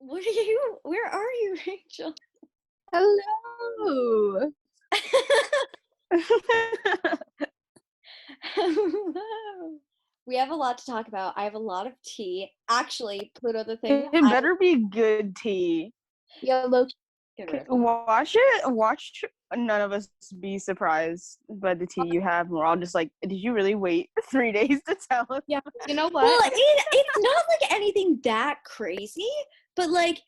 Where are you, Rachel? Hello. Hello. We have a lot to talk about. I have a lot of tea. Actually, Pluto, the thing. It better be good tea. Yeah, look. Watch none of us be surprised by the tea you have. And we're all just like, did you really wait 3 days to tell us? Yeah, you know what? Well, it's not like anything that crazy, but like,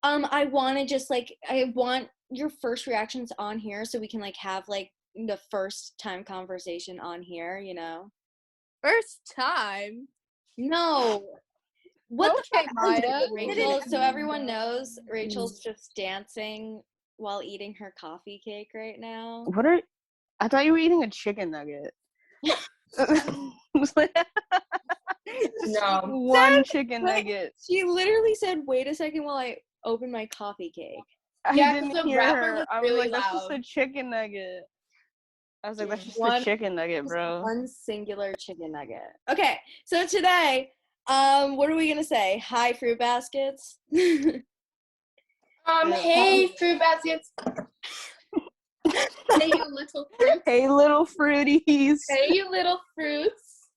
I want to just like, I want your first reactions on here so we can like have like the first time conversation on here, you know? First time? No. What Okay, the fuck, Maya. Rachel? So everyone knows Rachel's just dancing while eating her coffee cake right now. I thought you were eating a chicken nugget. No. One chicken nugget. She literally said, wait a second while I open my coffee cake. I Yeah, didn't 'cause the hear wrapper her. was I was really like, that's loud. just a chicken nugget. I was like, that's just a One- chicken nugget, bro. One singular chicken nugget. Okay, so today, what are we gonna say? Hi, fruit baskets. Hey, fruit baskets. Hey, you little fruits. Hey, little fruities. Hey, you little fruits.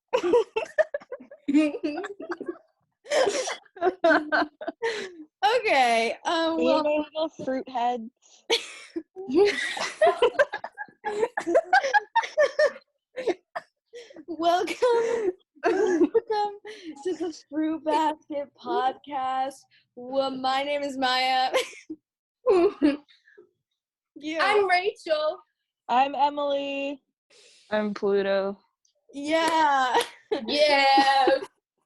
Okay. Well, my little fruit heads. welcome to the Fruit Basket Podcast. Well, my name is Maya. I'm Rachel. I'm Emily. I'm Pluto. Yeah. Yeah.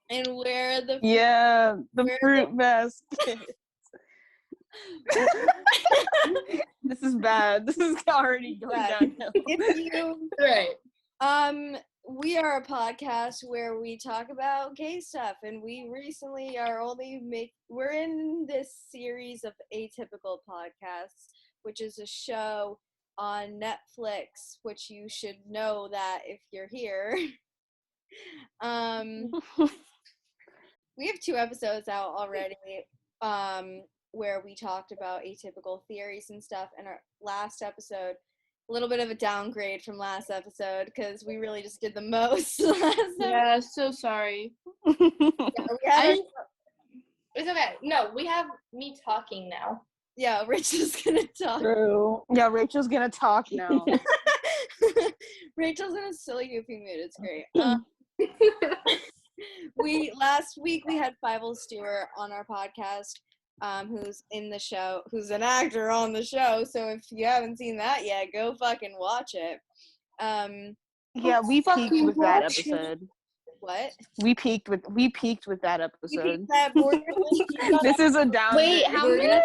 And we're the Yeah, the We're fruit basket. This is bad. This is already going downhill. It's you. Right. We are a podcast where we talk about gay stuff, and we recently are we're in this series of Atypical podcasts, which is a show on Netflix, which you should know that if you're here. We have 2 episodes out already, where we talked about atypical theories and stuff, and our last episode, a little bit of a downgrade from last episode because we really just did the most last episode. Yeah, so sorry. It's okay. No, we have me talking now. Yeah, Rachel's gonna talk. True. Yeah, Rachel's gonna talk now. Rachel's in a silly goofy mood. It's great. Last week we had Fievel Stewart on our podcast, who's in the show, who's an actor on the show. So if you haven't seen that yet, go fucking watch it. Yeah, we peaked with that episode. What? We peaked with that episode. This is a down. Wait, how many?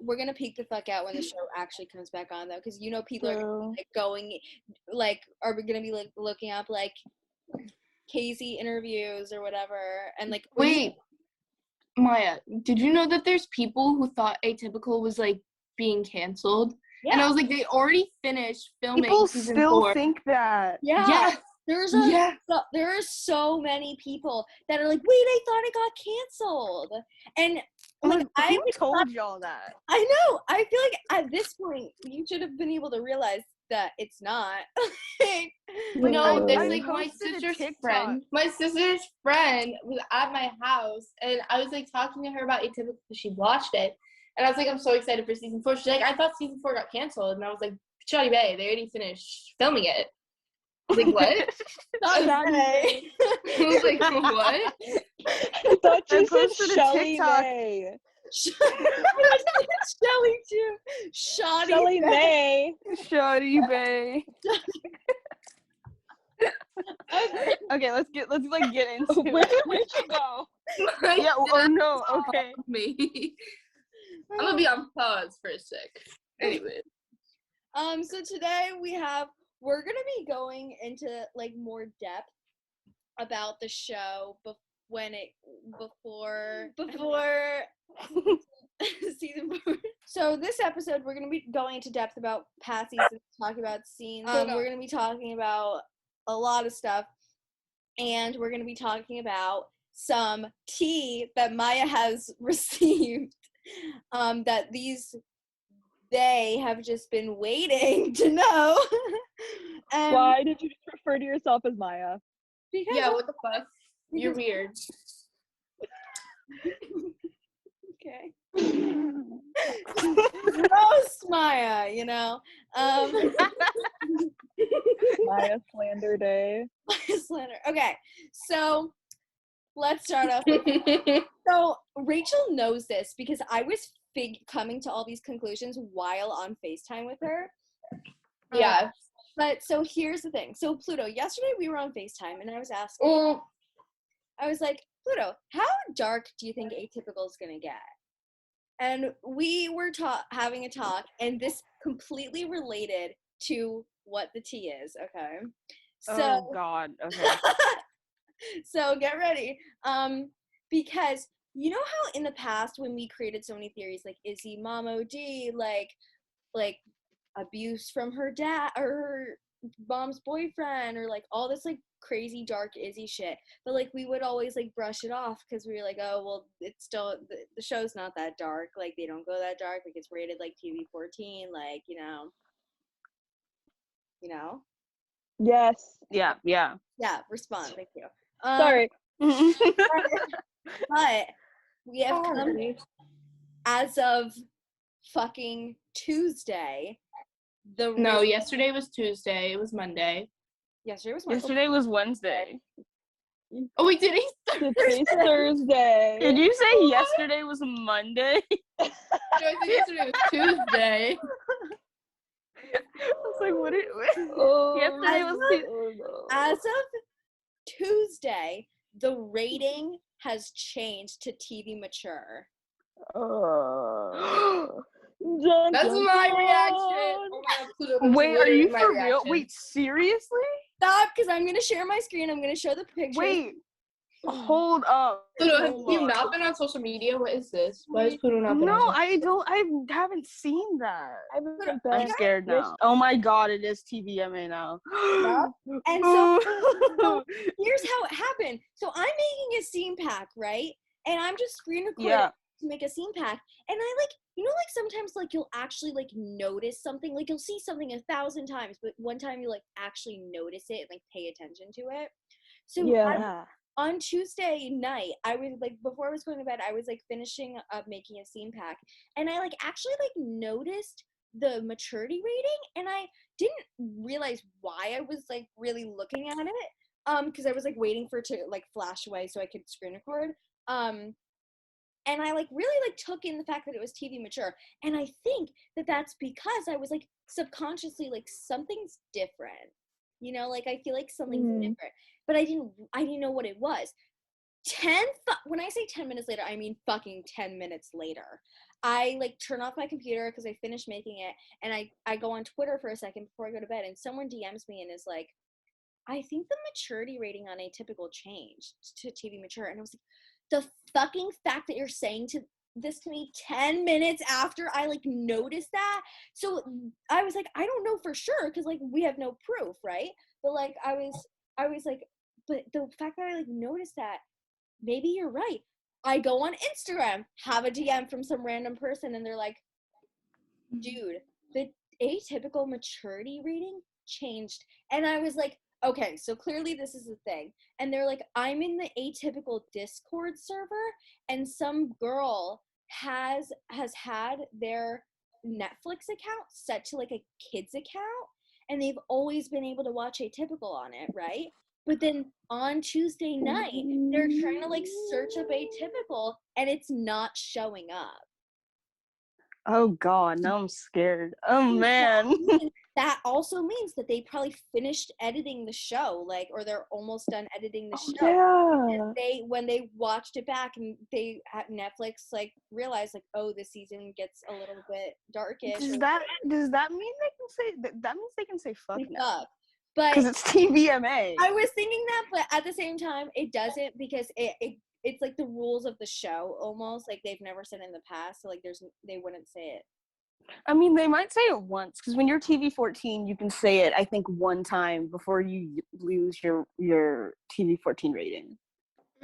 We're gonna peek the fuck out when the show actually comes back on, though, because you know people are True. like going, like, are we gonna be like looking up like cazzie interviews or whatever, and like Wait, Maya, did you know that there's people who thought Atypical was like being canceled? Yeah. And I was like, they already finished filming People season still 4. think that. Yeah. There are so many people that are like, wait, I thought it got canceled, and like Who told y'all that? I know. I feel like at this point you should have been able to realize that it's not. No, I it's like my posted a sister's TikTok. friend. My sister's friend was at my house, and I was like talking to her about Atypical because she watched it, and I was like, I'm so excited for season 4. She's like, I thought season 4 got canceled, and I was like, Shawty Bay, they already finished filming it. I was like, what? I I was like, what? I thought you said posted a Shelly TikTok. May. Shelly too. Shelly May. Shoddy Bay. Okay, let's get into Where'd it. you go? Yeah, or no, okay. Me. I'm gonna be on pause for a sec. Anyway. So today we're gonna be going into like more depth about the show before season 4. So this episode we're gonna be going into depth about past seasons, talking about scenes. We're gonna be talking about a lot of stuff, and we're gonna be talking about some tea that Maya has received that they have just been waiting to know. And Why did you just refer to yourself as Maya? because Yeah, what the fuck? You're weird. okay. Gross, Maya, you know. Maya slander day. Slander. Okay, so let's start off. So Rachel knows this because I was coming to all these conclusions while on FaceTime with her. Yeah. But so here's the thing. So Pluto, yesterday we were on FaceTime and I was asking, I was like, Pluto, how dark do you think Atypical is gonna get? And we were having a talk, and this completely related to what the tea is. Okay. So, oh God. Okay. so get ready. Because you know how in the past when we created so many theories like Izzie, Mom OD, like abuse from her dad or her mom's boyfriend, or like all this like crazy dark Izzie shit, but like we would always like brush it off because we were like, oh well, it's still the show's not that dark, like they don't go that dark, like it's rated like TV-14, like you know. Yeah. Respond. Thank you. Sorry. But we have come as of fucking Tuesday. No, yesterday was Tuesday. It was Monday. Yesterday was Monday. Yesterday was Wednesday. Oh, wait, did he? Today's Thursday. Did you say yesterday was Monday? No, I think yesterday was Tuesday. I was like, what? Yesterday was as of Tuesday, the rating has changed to TV mature. That's my reaction. Oh my God, Pluto, that's Wait, are you for real? reaction. Wait, seriously? Stop, because I'm gonna share my screen. I'm gonna show the picture. Wait, hold up. Pluto, have you not been on social media? What is this? Why is Pluto not been No, on? I haven't seen that. I'm I'm scared now. Oh my God, it is TVMA now. Yeah. And so here's how it happened. So I'm making a scene pack, right? And I'm just screen recording to make a scene pack. And I like, you know, like sometimes like you'll actually like notice something, like you'll see something 1,000 times, but one time you like actually notice it and like pay attention to it. So on Tuesday night, I was like, before I was going to bed, I was like finishing up making a scene pack, and I like actually like noticed the maturity rating, and I didn't realize why I was like really looking at it, because I was like waiting for it to like flash away so I could screen record, and I like really like took in the fact that it was TV mature, and I think that that's because I was like subconsciously like something's different, you know, like I feel like something's different, but I didn't know what it was. When I say 10 minutes later, I mean fucking 10 minutes later. I like turn off my computer because I finished making it, and I go on Twitter for a second before I go to bed, and someone DMs me and is like, I think the maturity rating on Atypical changed to TV mature, and I was like, the fucking fact that you're saying this to me 10 minutes after I like noticed that. So I was like, I don't know for sure because like we have no proof, right? But like I was like, but the fact that I like noticed that, maybe you're right. I go on Instagram, have a DM from some random person, and they're like, dude, the Atypical maturity rating changed. And I was like, okay, so clearly this is a thing. And they're like, I'm in the Atypical Discord server, and some girl has had their Netflix account set to like a kid's account, and they've always been able to watch Atypical on it, right? But then on Tuesday night, they're trying to like search up Atypical, and it's not showing up. Oh God, now I'm scared. Oh man. That also means that they probably finished editing the show, like, or they're almost done editing the show. Yeah. And when they watched it back, and they at Netflix like realized like, oh, this season gets a little bit darkish. Does that mean they can say that means they can say fuck now? But because it's TVMA. I was thinking that, but at the same time, it doesn't, because it's like the rules of the show almost, like they've never said in the past, so like they wouldn't say it. I mean, they might say it once, because when you're TV-14, you can say it, I think, one time before you lose your TV-14 rating.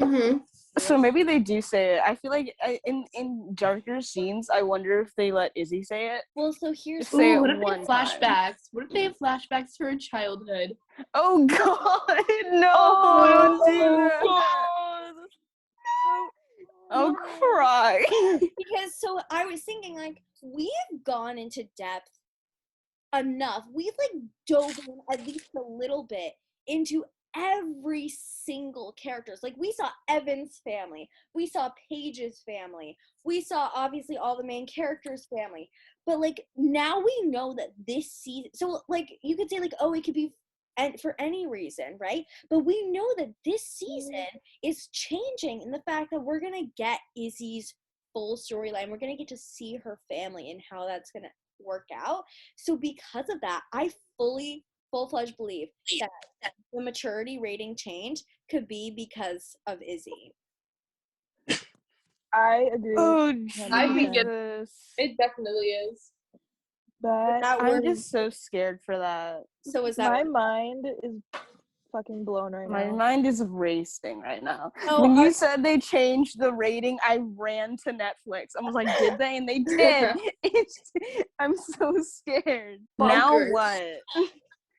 Mm-hmm. So maybe they do say it. I feel like in darker scenes, I wonder if they let Izzie say it. Well, so here's Just say Ooh, it what if they one have time. flashbacks? What if they have flashbacks to her childhood? Oh God, no! Oh, Don't do that. God. I'll No. cry. Because so I was thinking, like, we have gone into depth enough. We've like dove in at least a little bit into every single characters. Like, we saw Evan's family, we saw Paige's family, we saw obviously all the main characters' family. But like, now we know that this season, so like you could say like, oh, it could be and for any reason, right? But we know that this season is changing in the fact that we're gonna get Izzie's full storyline. We're gonna get to see her family and how that's gonna work out. So because of that, I full-fledged believe that the maturity rating change could be because of Izzie. I agree. Oh I think Jesus! It definitely is. But I'm just so scared for that. So is that my what- mind is fucking blown right My now. mind is racing right now. Oh, When you said they changed the rating, I ran to Netflix. I was like, did they? And they did. I'm so scared. Now Bonkers. what?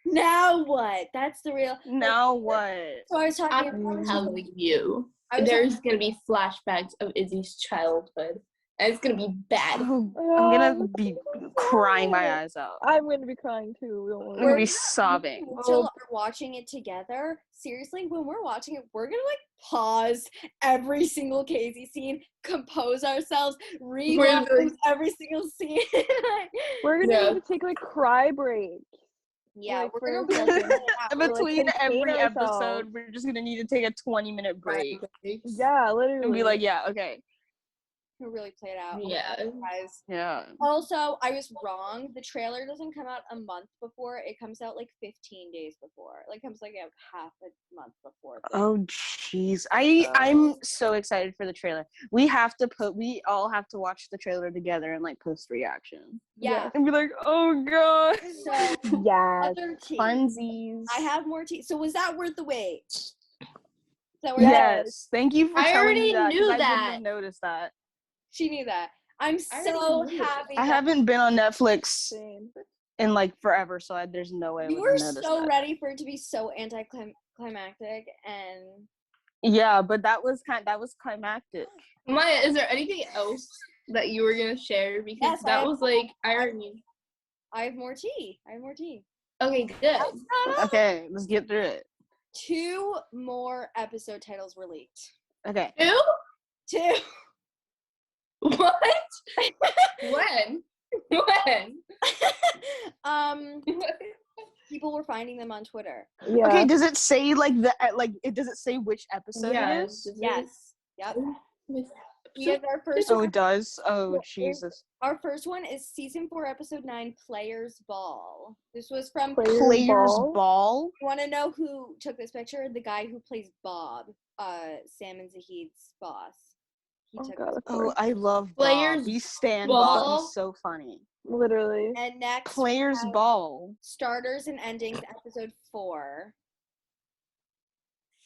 now what? That's the real. Now what? So I was talking. I'm telling you, I was there's gonna be flashbacks of Izzie's childhood, and it's gonna be bad. Oh, I'm gonna be crying my eyes out. I'm gonna be crying too. Don't I'm worry. gonna be sobbing. Until we're watching it together. Seriously, when we're watching it, we're gonna like pause every single Casey scene, compose ourselves, rewatch every single scene. We're gonna need to take like cry breaks. Yeah, Like, we're gonna for a really second. Between contain every ourselves. episode, we're just gonna need to take a 20-minute break Yeah, literally. and be like, yeah, okay. We'll really play it out. Yeah. Guys. Yeah. Also, I was wrong. The trailer doesn't come out a month before. It comes out like 15 days before. Like, comes like out half a month before. Oh jeez. I'm so excited for the trailer. We all have to watch the trailer together and like post reaction. Yeah. And be like, oh god. So yeah. other tea. Funsies. I have more tea. So was that worth the wait? Is that worth Yes. Thank you for I telling already me that. 'cause knew I wouldn't that. have noticed that. She knew that. I'm I so already knew. happy. I haven't been on Netflix Same. in like forever, so there's no way I You would were have noticed so that. ready for it to be so anticlimactic, and Yeah, but that was climactic. Maya, is there anything else that you were gonna share? Because Yes, I that have- was like I already. I have more tea. Okay, good. Okay, let's get through it. 2 more episode titles were leaked. Okay. 2. What? When? People were finding them on Twitter. Yeah. Okay, does it say does it say which episode it is? Yes. Yep. We have our first. Oh, it does. Oh, Yeah, Jesus. Our first one is season 4, episode 9, Players Ball. This was from. Players Ball. You want to know who took this picture? The guy who plays Bob, Sam and Zahid's boss. He took this. Oh, I love Players Bob. We stand Ball. Bob. He's so funny. Literally. And next, Players we have Ball. Starters and Endings, episode 4.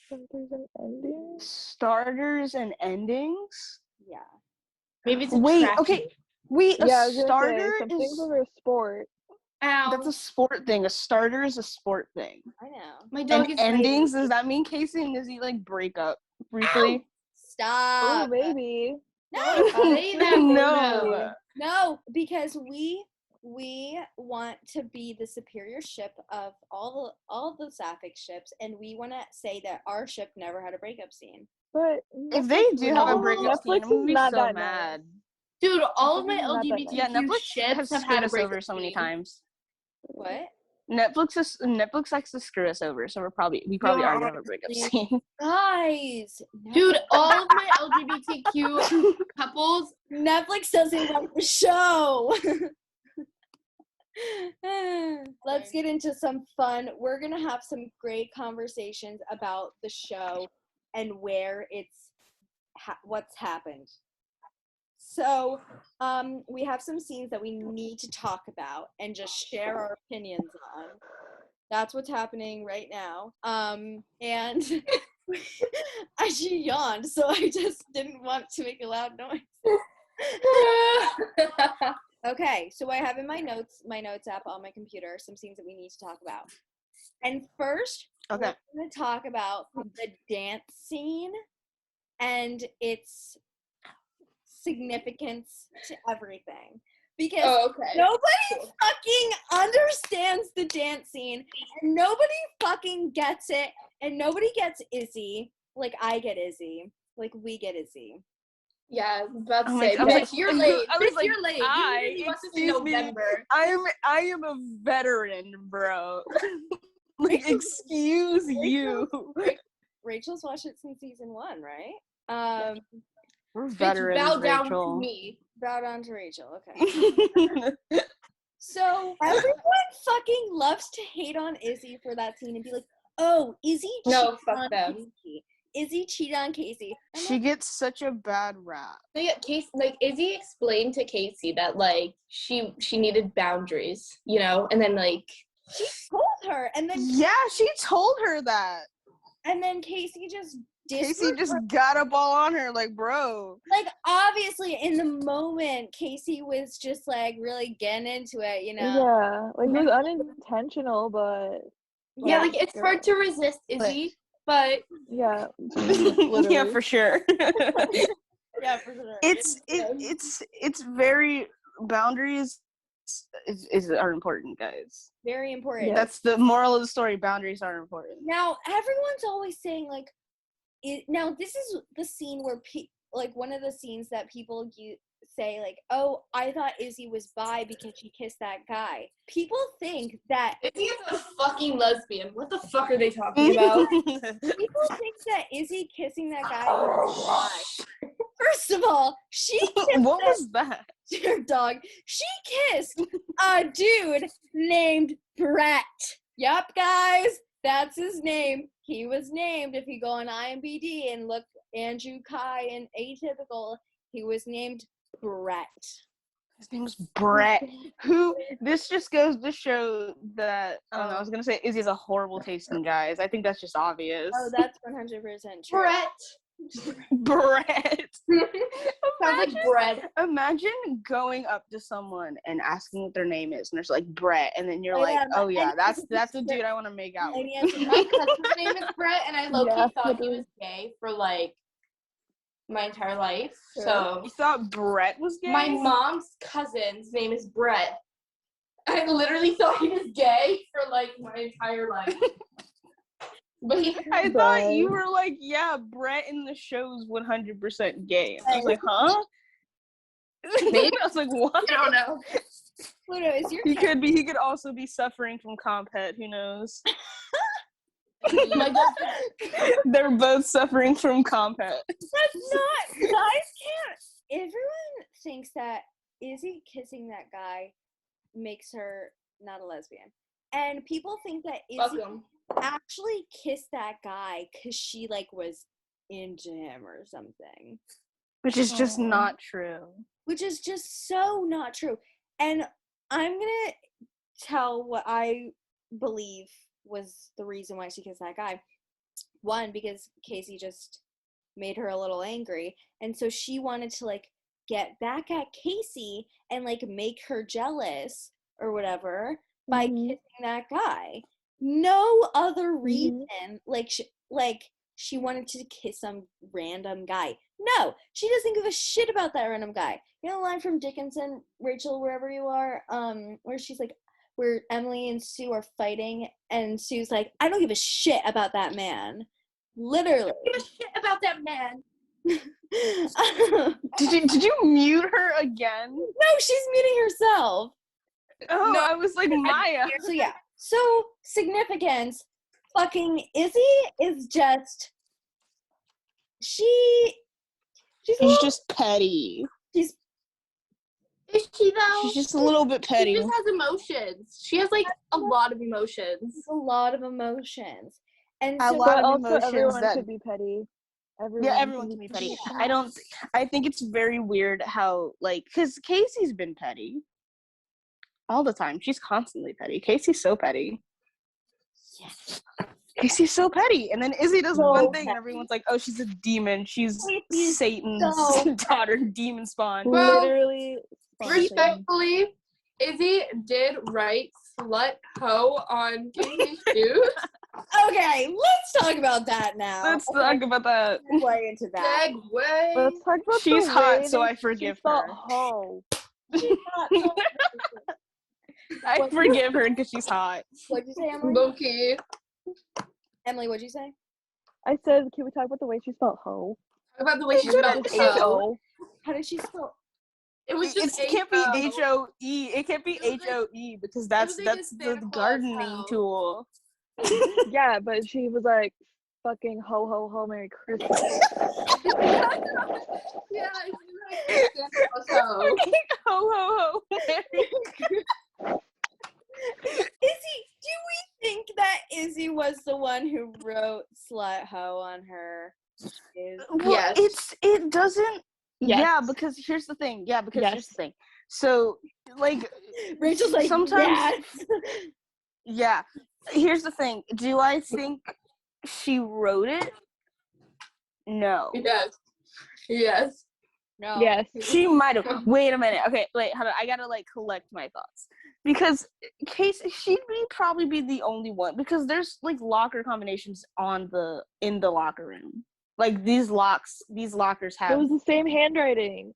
Starters and endings. Starters and endings. Yeah. Maybe it's a Wait. tracking. Okay. Wait. Yeah, I was gonna starter say, something is from a sport. Ow. that's a sport thing. A starter is a sport thing. I know. My dog And is endings, biting. does that mean Casey and Izzie like break up briefly? Stop. Oh, maybe. No. Say that No. No, because we want to be the superior ship of all the sapphic ships, and we want to say that our ship never had a breakup scene. But If they do have a No, breakup scene, Netflix I'm gonna is be not so that mad. Dude, all of my Not that LGBTQ Yeah, Netflix ships has have screwed had a us over breakup so many scene. times. What? Netflix likes to screw us over, so we probably are gonna have a breakup scene. Guys, Dude, all of my LGBTQ couples. Netflix doesn't like the show. Let's get into some fun. We're gonna have some great conversations about the show and where it's what's happened. So, we have some scenes that we need to talk about and just share our opinions on. That's what's happening right now. And She yawned, so I just didn't want to make a loud noise. Okay, so I have in my notes app on my computer, some scenes that we need to talk about. And first, we're going to talk about the dance scene and its significance to everything. Because nobody fucking understands the dance scene, and nobody fucking gets it, and nobody gets Izzie. Like, I get Izzie. Like, we get Izzie. Yeah, I was about to say, bitch, you're late. You're late. Excuse me, I am a veteran, bro. Like, excuse you. Rachel's watched it since season 1, right? We're veterans, bow down Rachel. to me. Bow down to Rachel, okay. So, everyone fucking loves to hate on Izzie for that scene and be like, oh, Izzie cheated on Casey. Izzie cheated on Casey. She gets such a bad rap. Izzie explained to Casey that, like, she needed boundaries, you know? And then, like... She told her, and then... Yeah, she told her that. And then Casey just got up all on her, like, bro. Like, obviously, in the moment, Casey was just, like, really getting into it, you know? Yeah, like, it was unintentional, but... Yeah, like, it's hard to resist, Izzie, but... Yeah. Yeah, for sure. Yeah, for sure. It's very... Boundaries are important, guys. Very important. Yeah. That's the moral of the story. Boundaries are important. Now, everyone's always saying, like, now this is the scene where, one of the scenes that people say, like, oh, I thought Izzie was bi because she kissed that guy. People think that... Izzie is a fucking lesbian. What the fuck are they talking about? People think that Izzie kissing that guy was bi. First of all, she kissed... What was that? Dear dog. She kissed a dude named Brett. Yup, guys. That's his name. He was named, if you go on IMDb and look Andrew Kai and Atypical, he was named Brett. His name's Brett. This just goes to show that, I don't know, I was going to say Izzie has a horrible taste in guys. I think that's just obvious. Oh, that's 100% true. Brett. Sounds like bread. Imagine going up to someone and asking what their name is, and it's like Brett, and then you're that's the dude I want to make out with. My cousin's name is Brett, and I low-key thought he was gay for, like, my entire life. So you thought Brett was gay? My mom's cousin's name is Brett. I literally thought he was gay for, like, my entire life. But I thought you were like, yeah, Brett in the show's 100% gay. I was like, huh? Maybe. I was like, what? I don't know. Pluto, is your He could also be suffering from compet, who knows? They're both suffering from compet. That's not, guys can't. Everyone thinks that Izzie kissing that guy makes her not a lesbian. And people think that Izzie actually kissed that guy because she, like, was into him or something. Which is just not true. Which is just so not true. And I'm gonna tell what I believe was the reason why she kissed that guy. One, because Casey just made her a little angry, and so she wanted to, like, get back at Casey and, like, make her jealous or whatever by kissing that guy. No other reason. She wanted to kiss some random guy. No, she doesn't give a shit about that random guy. You know the line from Dickinson, Rachel, wherever you are, where she's like, where Emily and Sue are fighting, and Sue's like, I don't give a shit about that man. Literally. I don't give a shit about that man. Did you mute her again? No, she's muting herself. Oh, no, I was like, Maya. So yeah. So, significance. Fucking Izzie is just... She's just petty. Is she, though? She's just a little bit petty. She just has emotions. She has, like, a lot of emotions. A lot of emotions. And a so, lot of also emotions everyone that... could be petty. Everyone can be petty. I think it's very weird how, like, because Casey's been petty. All the time. She's constantly petty. Casey's so petty. Yes. Casey's so petty. And then Izzie does So one thing and petty. everyone's like, oh, she's a demon. She's Casey's Satan's so daughter, demon spawn. Well, Literally. something. Respectfully, Izzie did write "slut ho" on Casey's shoes. Okay, let's talk about that now. Let's talk about that. Way into that. Segue. Let's talk about She's the hot, way so that I forgive she spelled her. hoe. I forgive her because she's hot. What'd you say, Emily? Low-key. Emily, what'd you say? I said, can we talk about the way she spelled hoe? Talk about the way she spelled H-O. ho. How did she spell? It was just It can't be H-O. H-O-E. It can't be It was like- H-O-E because that's like a the Santa Claus gardening house. tool. Yeah, but she was like, fucking ho ho ho, Merry Christmas. Yeah, it's like so. Ho ho ho. Izzie, do we think that Izzie was the one who wrote "slut ho" on her shoes? Well, Yes. it doesn't. Yes. Yeah, because here's the thing. Yeah, because Yes. here's the thing. So, like, Rachel's like, sometimes. yes. Yeah. Here's the thing. Do I think she wrote it? No. Yes. Yes. No. Yes. She might have. Wait a minute. Okay, wait. Hold on. I gotta collect my thoughts because she'd probably be the only one because there's locker combinations in the locker room. Like these lockers It have. was the same handwriting.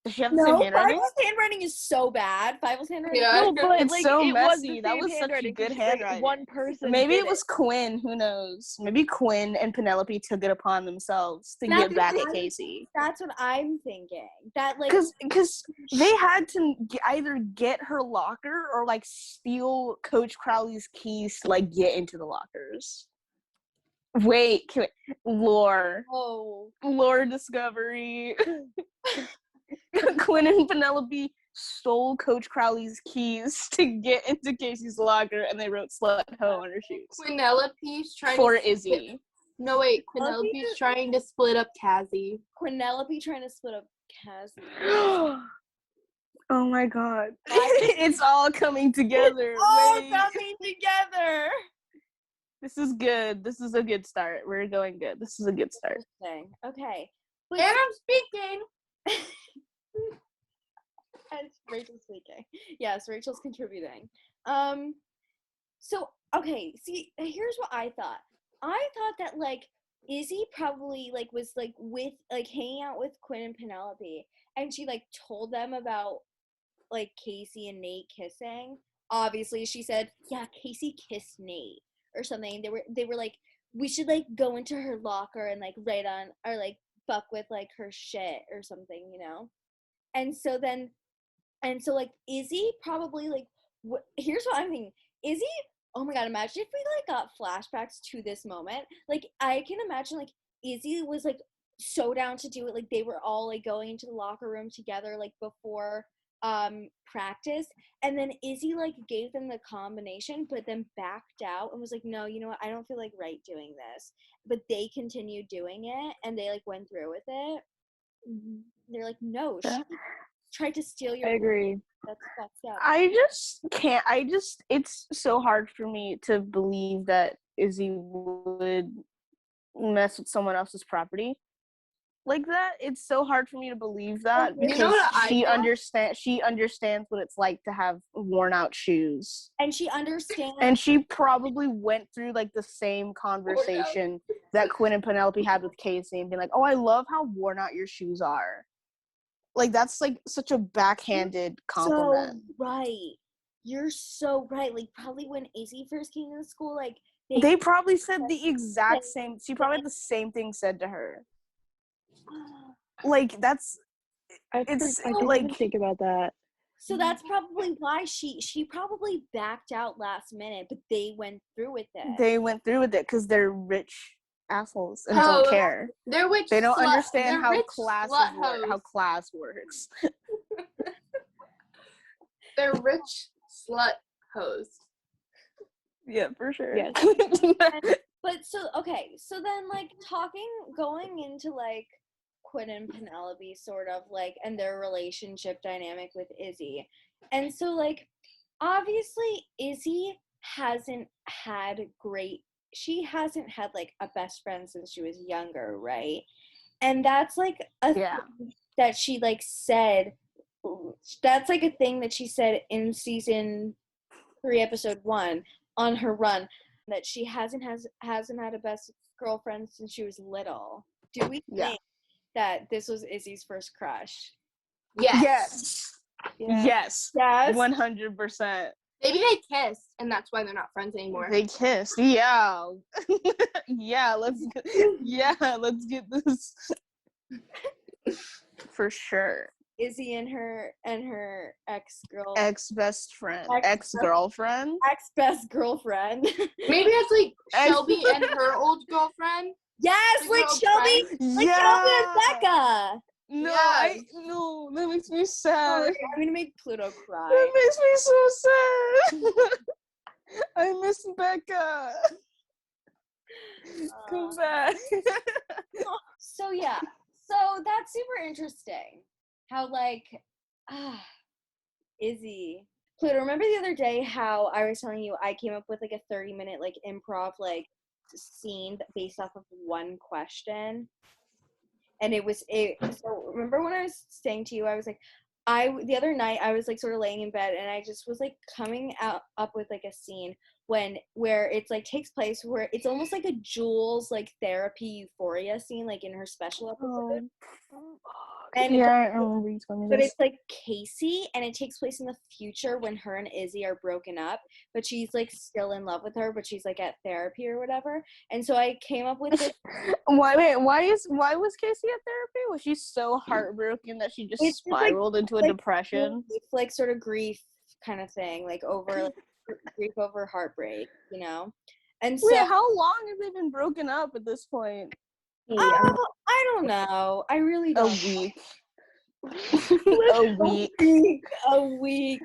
Does she have the same handwriting? Fivel's handwriting is so bad. Fivel's handwriting. Yeah. No, but It's like, so it was the messy. That same was such a handwriting, good 'cause, like, handwriting. one person. Maybe did it was Quinn. Who knows? Maybe Quinn and Penelope took it upon themselves to That's get back what at I- Casey. That's what I'm thinking. That like Because they had to either get her locker or steal Coach Crowley's keys to get into the lockers. Wait, lore discovery. Quinn and Penelope stole Coach Crowley's keys to get into Casey's locker, and they wrote "slut ho" on her shoes Penelope's trying for to Izzie. No, wait. Penelope's trying to split up Cazzie. Penelope trying to split up Cazzie. Oh my god. It's all coming together. All Wait. coming together. This is good. This is a good start. We're going good. This is a good start. Okay. But And I'm speaking. and Rachel's speaking. Yes, Rachel's contributing. So okay, see, here's what I thought. I thought that Izzie probably was with hanging out with Quinn and Penelope, and she told them about Casey and Nate kissing. Obviously, she said, "Yeah, Casey kissed Nate" or something. They were like, "We should go into her locker and write on or fuck with her shit or something, you know." And so Izzie probably here's what I'm thinking. Izzie, oh my god, imagine if we got flashbacks to this moment. I can imagine Izzie was so down to do it. They were all going into the locker room together before practice, and then Izzie gave them the combination but then backed out and was like, no, you know what, I don't feel right doing this, but they continued doing it and they went through with it. They're like, no, she tried to steal your I agree. That's fucked up. I just can't. It's so hard for me to believe that Izzie would mess with someone else's property like that. It's so hard for me to believe that You know because what I she thought? understands what it's like to have worn out shoes. And she understands. And she probably went through the same conversation that Quinn and Penelope had with Casey and being like, "Oh, I love how worn out your shoes are." That's such a backhanded compliment. So right. You're so right. Probably when Izzie first came to school, They probably said the exact same. She probably had the same thing said to her. That's. I didn't even think about that. So that's probably why she probably backed out last minute, but they went through with it. They went through with it because they're rich assholes and don't care. They're rich. They don't understand how class works. They're rich slut hoes. Yeah, for sure. Yes. But so then going into Quinn and Penelope sort of and their relationship dynamic with Izzie. And so obviously Izzie hasn't had like a best friend since she was younger, right? And that's like a thing that she like said. That's like a thing that she said in season 3, episode 1, on her run, that she hasn't had a best girlfriend since she was little. Do we think that this was Izzie's first crush? Yes. Yeah. Yes. Yes. 100%. Maybe they kissed, and that's why they're not friends anymore. They kissed. Yeah. Let's get this. For sure. Izzie and her ex-girlfriend. Ex-best girlfriend. Maybe it's like Shelby and her old girlfriend. Yes, like Shelby. Friend. Like Shelby and Becca. No, yes. no, that makes me sad. I'm gonna make Pluto cry. That makes me so sad. I miss Becca. Come back. So yeah, so that's super interesting. How like, Izzie. Pluto, remember the other day how I was telling you I came up with like a 30-minute like improv like scene based off of one question? And so remember when I was saying to you, I was like, the other night I was like sort of laying in bed and I just was like coming up with like a scene where it's like takes place where it's almost like a Jules like therapy euphoria scene, like in her special episode. And I remember you telling me but this. it's like Casey, and it takes place in the future when her and Izzie are broken up, but she's like still in love with her, but she's like at therapy or whatever. And so I came up with this. Why was Casey at therapy? Was she so heartbroken that she just spiraled into a depression? It's like sort of grief kind of thing, like over like, grief over heartbreak, you know? And so how long have they been broken up at this point? I don't know. I really don't. A week. A week.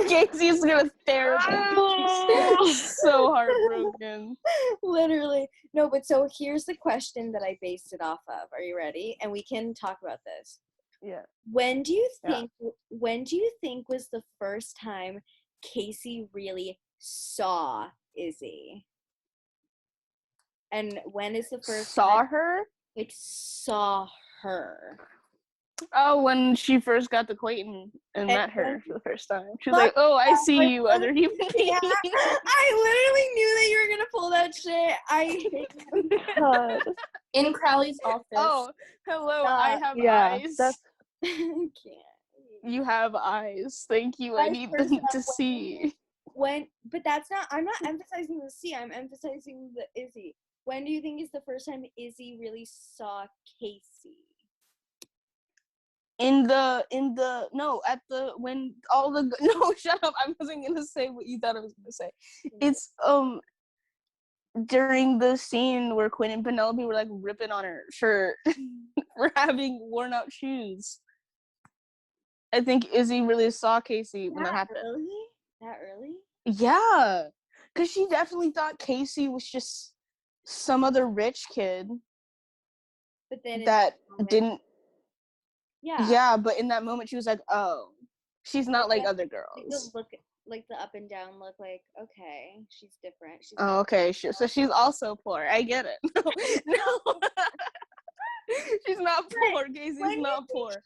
Casey's gonna therapy. She's so heartbroken. Literally. No, but so here's the question that I based it off of. Are you ready? And we can talk about this. Yeah. When do you think was the first time Casey really saw Izzie? And when is the first time her? Like saw her? Oh, when she first got to Clayton and met her for the first time. She was like, "Oh, I see you, other human beings." Yeah, I literally knew that you were gonna pull that shit. I hate in Crowley's office. Oh, hello, I have eyes. can't. You have eyes. Thank you. I need them to see. But that's not. I'm not emphasizing the C. I'm emphasizing the Izzie. When do you think is the first time Izzie really saw Casey? Shut up. I wasn't gonna say what you thought I was gonna say. It's during the scene where Quinn and Penelope were like ripping on her for having worn out shoes. I think Izzie really saw Casey when that happened. Really? That early? Yeah, because she definitely thought Casey was just some other rich kid. But then that didn't. Yeah. Yeah, but in that moment she was like, "Oh, she's not like other girls." Like the up and down look, like, okay, she's different. Okay, so she's also poor. I get it. No. She's not poor. Casey's not poor.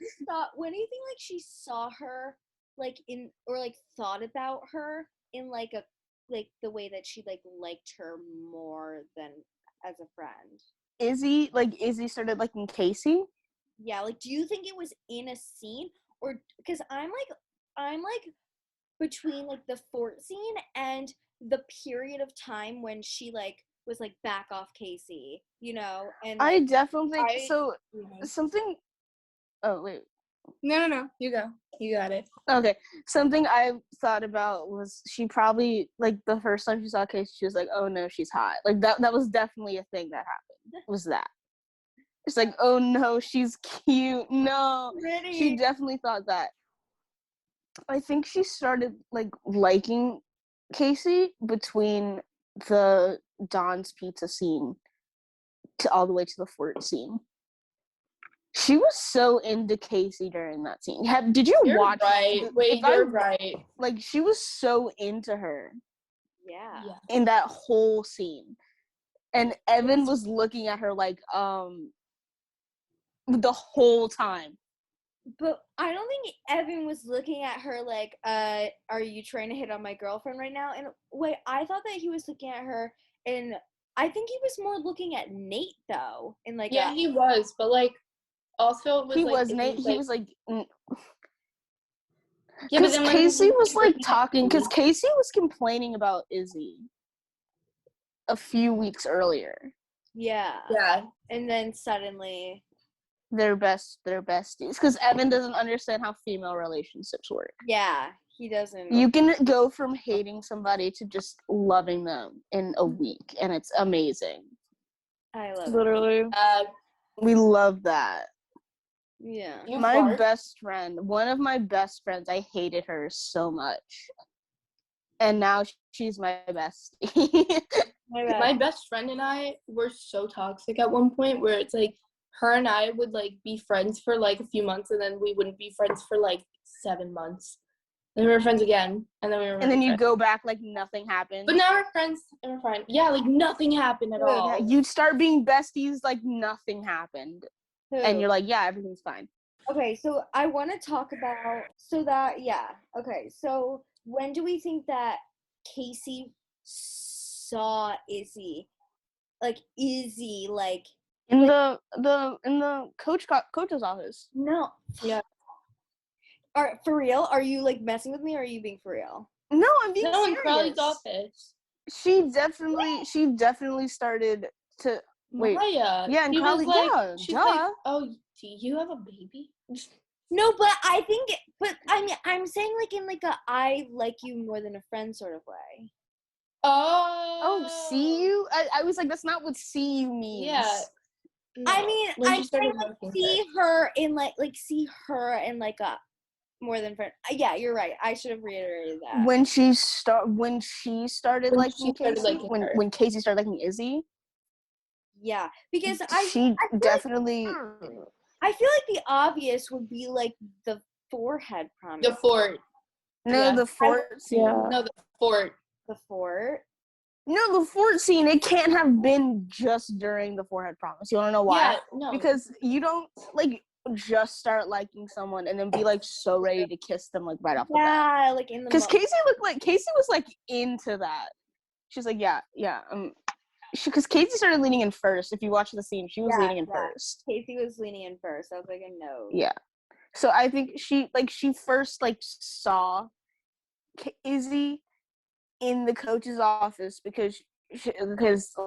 When do you think like she saw her like in or like thought about her in like a like the way that she like liked her more than as a friend? Izzie started liking Casey? Yeah, like do you think it was in a scene or because I'm like between like the fort scene and the period of time when she like was like back off Casey, you know? And like, I definitely something. Oh wait. No. You go. You got it. Okay. Something I thought about was she probably like the first time she saw Casey, she was like, "Oh no, she's hot." Like that was definitely a thing that happened. Was that? It's like, "Oh no, she's cute." No. Pretty. She definitely thought that. I think she started like liking Casey between the Don's Pizza scene to all the way to the fort scene. She was so into Casey during that scene. Did you watch? Right. Wait, you're right. Like she was so into her. Yeah. in that whole scene. And Evan was looking at her like, the whole time. But I don't think Evan was looking at her like, are you trying to hit on my girlfriend right now? And wait, I thought that he was looking at her, and I think he was more looking at Nate, though. And like, Yeah, he was, but like, also it was He like, was Nate. He was like, yeah, but because then Casey was like looking at talking. Because Izzie- Casey was complaining about Izzie a few weeks earlier. yeah. Yeah. And then suddenly, They're besties. Because Evan doesn't understand how female relationships work. yeah, he doesn't. You can go from hating somebody to just loving them in a week, and it's amazing. I love it. Literally. We love that. Yeah. My best friend, one of my best friends, I hated her so much. And now she's my bestie. My best friend and I were so toxic at one point where it's like her and I would like be friends for like a few months and then we wouldn't be friends for like 7 months. Then we were friends again, and then we were and then you friends. go back like nothing happened. But now we're friends and we're fine. Yeah, like nothing happened at all. Yeah, you'd start being besties like nothing happened. And you're like, yeah, everything's fine. Okay, so I want to talk about, okay, so when do we think that Casey saw Izzie? Like, Izzie, like... In the coach's office. No. Yeah. For real? Are you, like, messing with me, or are you being for real? No, I'm being serious. In Crowley's office. She definitely started to... Wait. Maya. Yeah, and Crowley, she's like, oh, do you have a baby? No, but I think, I'm saying like in like a I like you more than a friend sort of way. Oh, see you? I was like, that's not what see you means. Yeah. No. I mean, I'm saying like see her in like a more than friend. Yeah, you're right. I should have reiterated that. When she started liking Casey, when Casey started liking Izzie. Yeah, because I feel like the obvious would be like the forehead promise. The fort. No, yeah. The fort scene. Yeah. No, the fort. The fort. No, the fort scene. It can't have been just during the forehead promise. You want to know why? Yeah, no. Because you don't like just start liking someone and then be like so ready to kiss them like right off the bat. Yeah, like in the. Because Casey was like into that. She's like, yeah. Because Casey started leaning in first. If you watch the scene, she was leaning in first. Casey was leaning in first. I was like, no. Yeah. So I think she first like saw Izzie in the coach's office because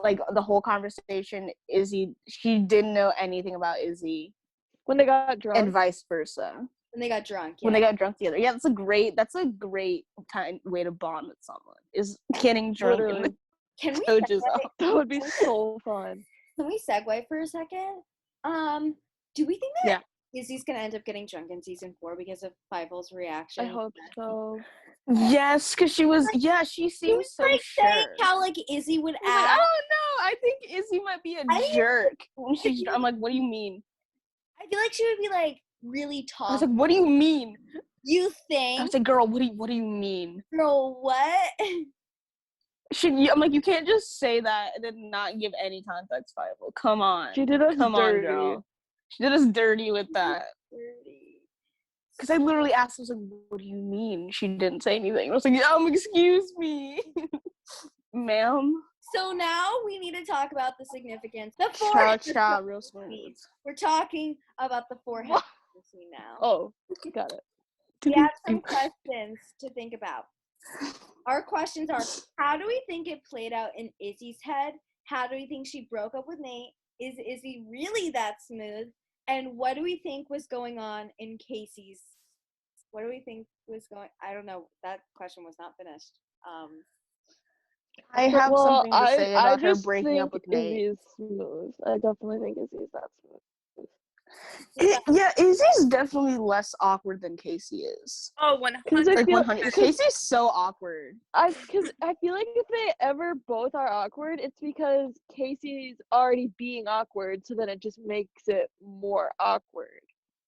like the whole conversation, Izzie, she didn't know anything about Izzie when they got drunk, and vice versa. When they got drunk. Yeah. When they got drunk together. Yeah, that's a great way to bond with someone is getting drunk. Literally. Can we coaches off. That would be so fun. Can we segue for a second? Do we think that Izzie's gonna end up getting drunk in season 4 because of Fievel's reaction? I hope so. Yes, because she seems so like sure. saying how like Izzie would act. Like, I don't know. I think Izzie might be a jerk. I'm like, what do you mean? I feel like she would be like really tough. I was like, what do you mean? You think? I was like, girl, what do you mean? Girl, what? I'm like, you can't just say that and then not give any context, Fievel. Come on. She did us Come dirty. on, girl. She did us dirty with that. Because I literally asked, I was like, what do you mean? She didn't say anything. I was like, excuse me. Ma'am. So now we need to talk about the significance. The forehead. Real smooth. We're talking about the forehead scene now. Oh, got it. We have some questions to think about. Our questions are, how do we think it played out in Izzie's head? How do we think she broke up with Nate? Is Izzie really that smooth? And what do we think was going on in Casey's? What do we think was going? I don't know. That question was not finished. I have something to say about her just breaking up with Nate. Izzie is smooth. I definitely think Izzie is that smooth. Izzie's definitely less awkward than Casey is. Oh, 100. Like 100. Casey's so awkward. Because I feel like if they ever both are awkward, it's because Casey's already being awkward, so then it just makes it more awkward.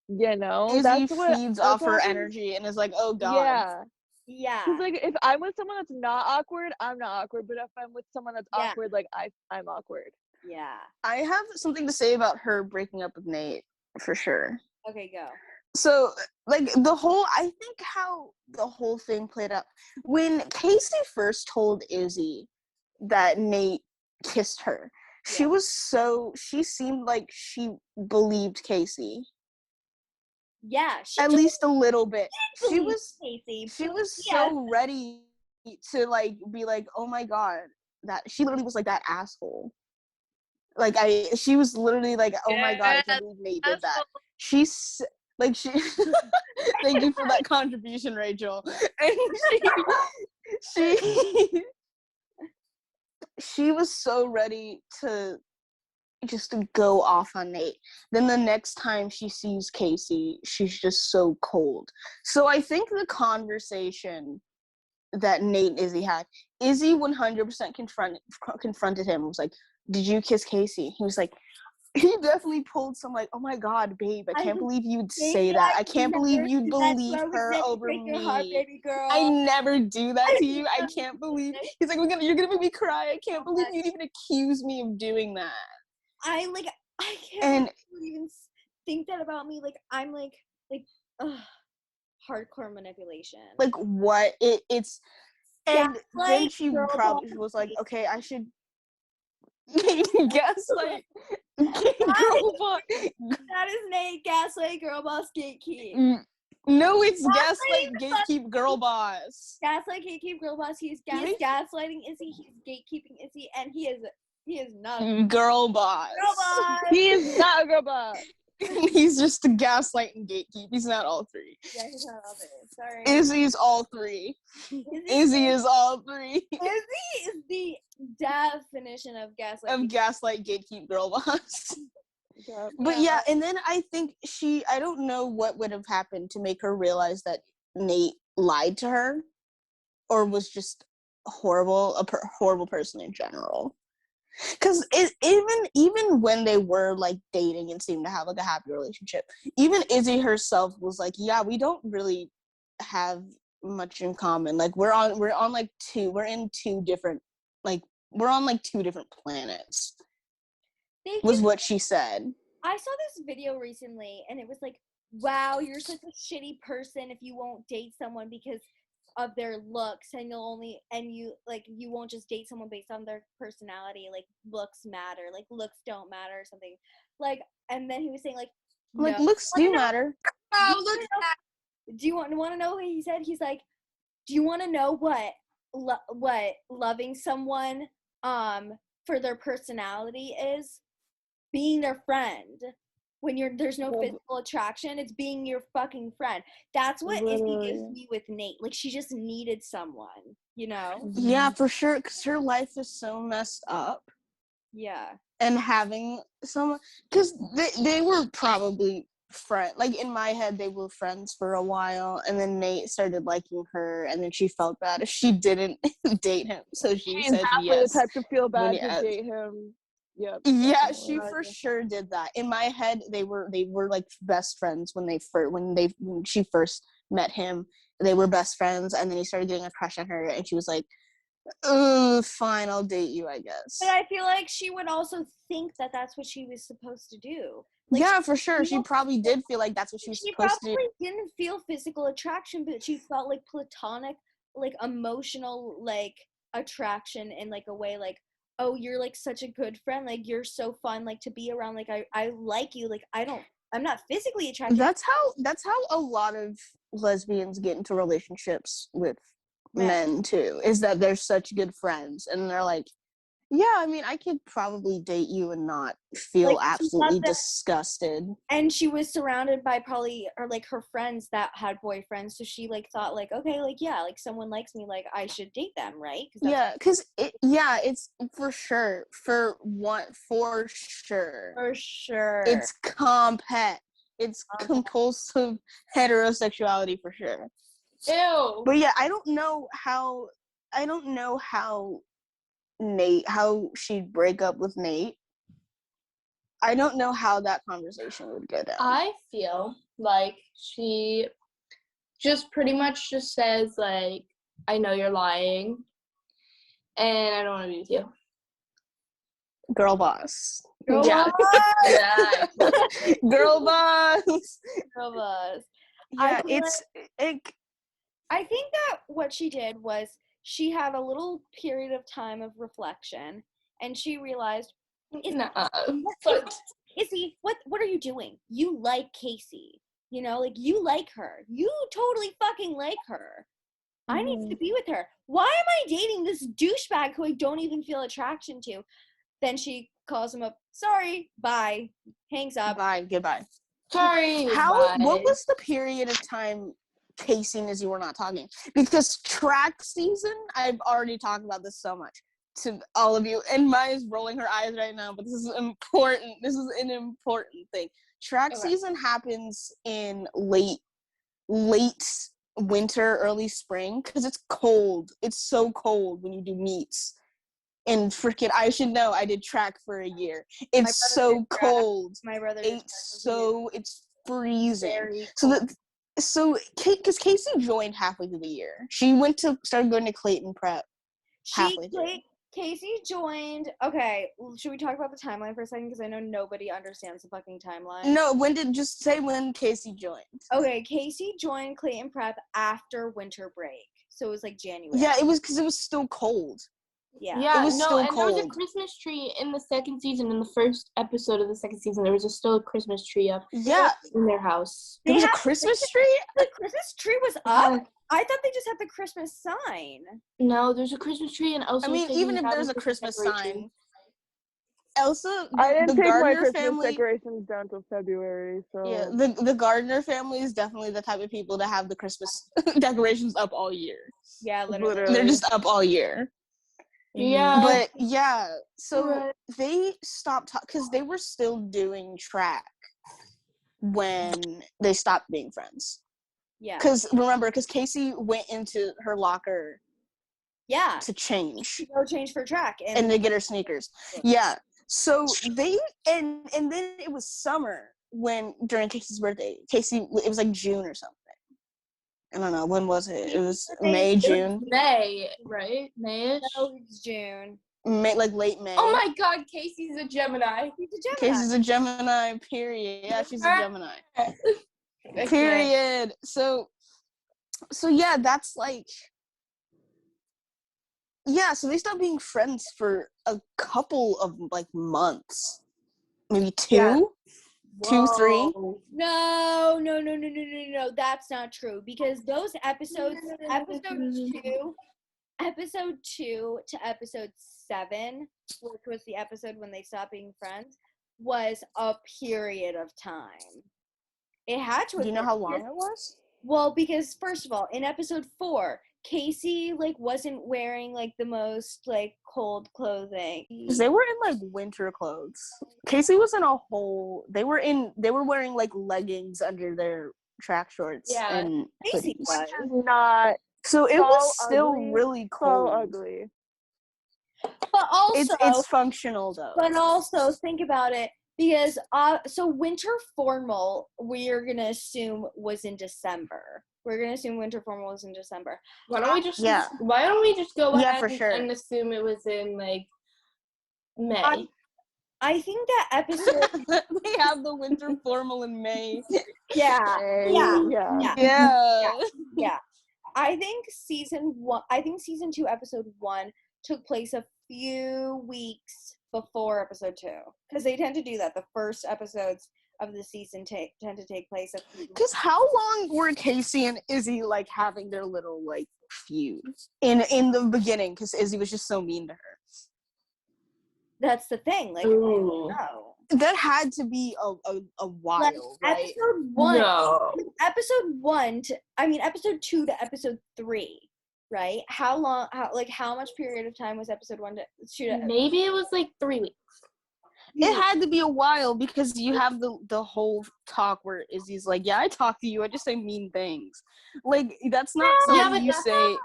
You know? Izzie feeds off her energy and is like, oh god. Yeah. Yeah. Because like if I'm with someone that's not awkward, I'm not awkward. But if I'm with someone that's Yeah. awkward, like I'm awkward. Yeah. I have something to say about her breaking up with Nate, for sure. Okay, go. So, like, I think how the whole thing played out, when Casey first told Izzie that Nate kissed her, Yeah. she seemed like she believed Casey. Yeah, At least a little bit. She believe was Casey. she was Yeah. so ready to like be like, oh my god, that she literally was like that asshole. Like she was literally like, oh my god, I can't believe Nate did that. She's like she. Thank you for that contribution, Rachel. And she was so ready to just to go off on Nate. Then the next time she sees Casey, she's just so cold. So I think the conversation that Nate and Izzie had, Izzie 100% confronted him. Was like, "Did you kiss Casey?" He was like, he definitely pulled some like, "Oh my god, babe, I can't believe you'd say that. I can't believe you'd believe her over me. Heart, baby girl. I never do that to you. I can't believe." He's like, "You're gonna make me cry. I can't believe you'd even accuse me of doing that." I can't even think that about me. Like I'm like ugh, hardcore manipulation. Like what? It's and then she girl probably boss was like, "Okay, I should." Gaslight girl boss. That is Nate, gaslight girl boss gatekeep. No, it's gaslight gatekeep girl boss. Gaslight gatekeep girl boss. He's gaslighting Izzie. He's gatekeeping Izzie, and he is not a girl boss. girl boss. He is not a girl boss. He's just a gaslight and gatekeep. He's not all three. Yeah, he's not all three. Sorry. Izzie's all three. Izzie is all three. Izzie is the definition of gaslight. Of gaslight gatekeep girl boss. Yeah. But yeah, and then I think I don't know what would have happened to make her realize that Nate lied to her or was just horrible person in general. Because even when they were like dating and seemed to have like a happy relationship, even Izzie herself was like, yeah, we don't really have much in common. Like we're on two different planets. Was what she said. I saw this video recently and it was like, wow, you're such a shitty person if you won't date someone because of their looks, and you won't just date someone based on their personality. Like looks matter, like looks don't matter or something. Like, and then he was saying like looks do matter. Oh, look at that. Do you want to know what he said? He's like, do you want to know what loving someone for their personality is? Being their friend. When there's no physical attraction, it's being your fucking friend. That's what Izzie gives me with Nate. Like she just needed someone, you know? Yeah, for sure, because her life is so messed up. Yeah. And having someone, because they were probably friends. Like in my head, they were friends for a while, and then Nate started liking her, and then she felt bad if she didn't date him. So she's said yes. The type to feel bad to date him. Yep. Yeah, she for sure did that. In my head, they were like best friends when she first met him. They were best friends, and then he started getting a crush on her, and she was like, "Oh, fine, I'll date you, I guess." But I feel like she would also think that that's what she was supposed to do. Like, yeah, for sure. She probably did feel like that's what she was supposed to do. She probably didn't feel physical attraction, but she felt like platonic, like emotional, like attraction in like a way like, oh, you're like such a good friend, like you're so fun, like to be around, like I like you, like I'm not physically attracted. That's how a lot of lesbians get into relationships with men too, is that they're such good friends and they're like, yeah, I mean, I could probably date you and not feel like, absolutely disgusted. And she was surrounded by probably her friends that had boyfriends, so she like thought like, okay, like yeah, like someone likes me, like I should date them, right? Because it's for sure. For sure. It's it's compulsive heterosexuality for sure. Ew. But yeah, I don't know how she'd break up with Nate. I don't know how that conversation would go down. I feel like she just pretty much just says, like, I know you're lying, and I don't want to be with you. Girl boss. Girl Yeah. boss. Yeah. Girl boss. Girl boss. Yeah, I think that what she did was she had a little period of time of reflection, and she realized, Izzie, what are you doing? You like Casey. You know, like, you like her. You totally fucking like her. I need to be with her. Why am I dating this douchebag who I don't even feel attraction to? Then she calls him up. Sorry, bye. Hangs up. Bye, goodbye. Sorry. What bye. was the period of time Casey and Izzie were not talking? Because track season, I've already talked about this so much to all of you, and Maya's rolling her eyes right now, but this is important. This is an important thing. Track season happens in late winter, early spring, because it's cold. It's so cold when you do meets. And freaking, I should know, I did track for a year. It's so cold. My brother it's freezing. Because Casey joined halfway through the year. She started going to Clayton Prep halfway through. Casey joined. Okay, should we talk about the timeline for a second? Because I know nobody understands the fucking timeline. No, just say when Casey joined. Okay, Casey joined Clayton Prep after winter break, so it was like January. Yeah, it was because it was still cold. Yeah, it was still cold. There was a Christmas tree in the second season. In the first episode of the second season, there was still a Christmas tree up. Yeah, in their house. There was a Christmas tree. The Christmas tree was up. I thought they just had the Christmas sign. No, there's a Christmas tree, and Elsa. I mean, even if there's a Christmas sign, Elsa, I didn't the take my Gardner Christmas family decorations down till February. So yeah, the Gardner family is definitely the type of people that have the Christmas decorations up all year. Yeah, literally. They're just up all year. Yeah, but yeah, so they stopped because they were still doing track when they stopped being friends. Yeah. Because Casey went into her locker. Yeah. To change. Go change for track and to get her sneakers. Yeah. So they and then it was summer during Casey's birthday. It was like June or something. I don't know, when was it? It was May, June. May, right? May-ish? No, it's June. Late May. Oh my God, Casey's a Gemini. Casey's a Gemini, period. Yeah, she's a Gemini. Period. So yeah, that's like, yeah, so they stopped being friends for a couple of like months. Maybe 2? Yeah. 2, 3? No. That's not true, because those episodes, episode 2 to episode 7, which was the episode when they stopped being friends, was a period of time. It had to. Do you know how long it was? Well, because first of all, in episode 4, Casey wasn't wearing the most cold clothing. Because they were in winter clothes. Casey was in a whole. They were wearing leggings under their track shorts. Yeah, and Casey was not. So it was still really cold. So ugly. But also, it's functional though. But also, think about it, because so winter formal, we're gonna assume was in December. We're gonna assume winter formal was in December. Why don't we just go ahead and assume it was in May? I think that episode we have the winter formal in May. Yeah. I think season 2, episode 1 took place a few weeks before episode 2, because they tend to do that. The first episodes of the season tend to take place. Because how long were Casey and Izzie having their little feud in the beginning? Because Izzie was just so mean to her. That's the thing. I don't know. That had to be a while, right? Episode 1. No. Episode 2 to episode 3. Right? How long? How much period of time was episode 1 to 2? Maybe it was 3 weeks. It had to be a while, because you have the whole talk where Izzie's yeah, I talk to you, I just say mean things. That's not something you say.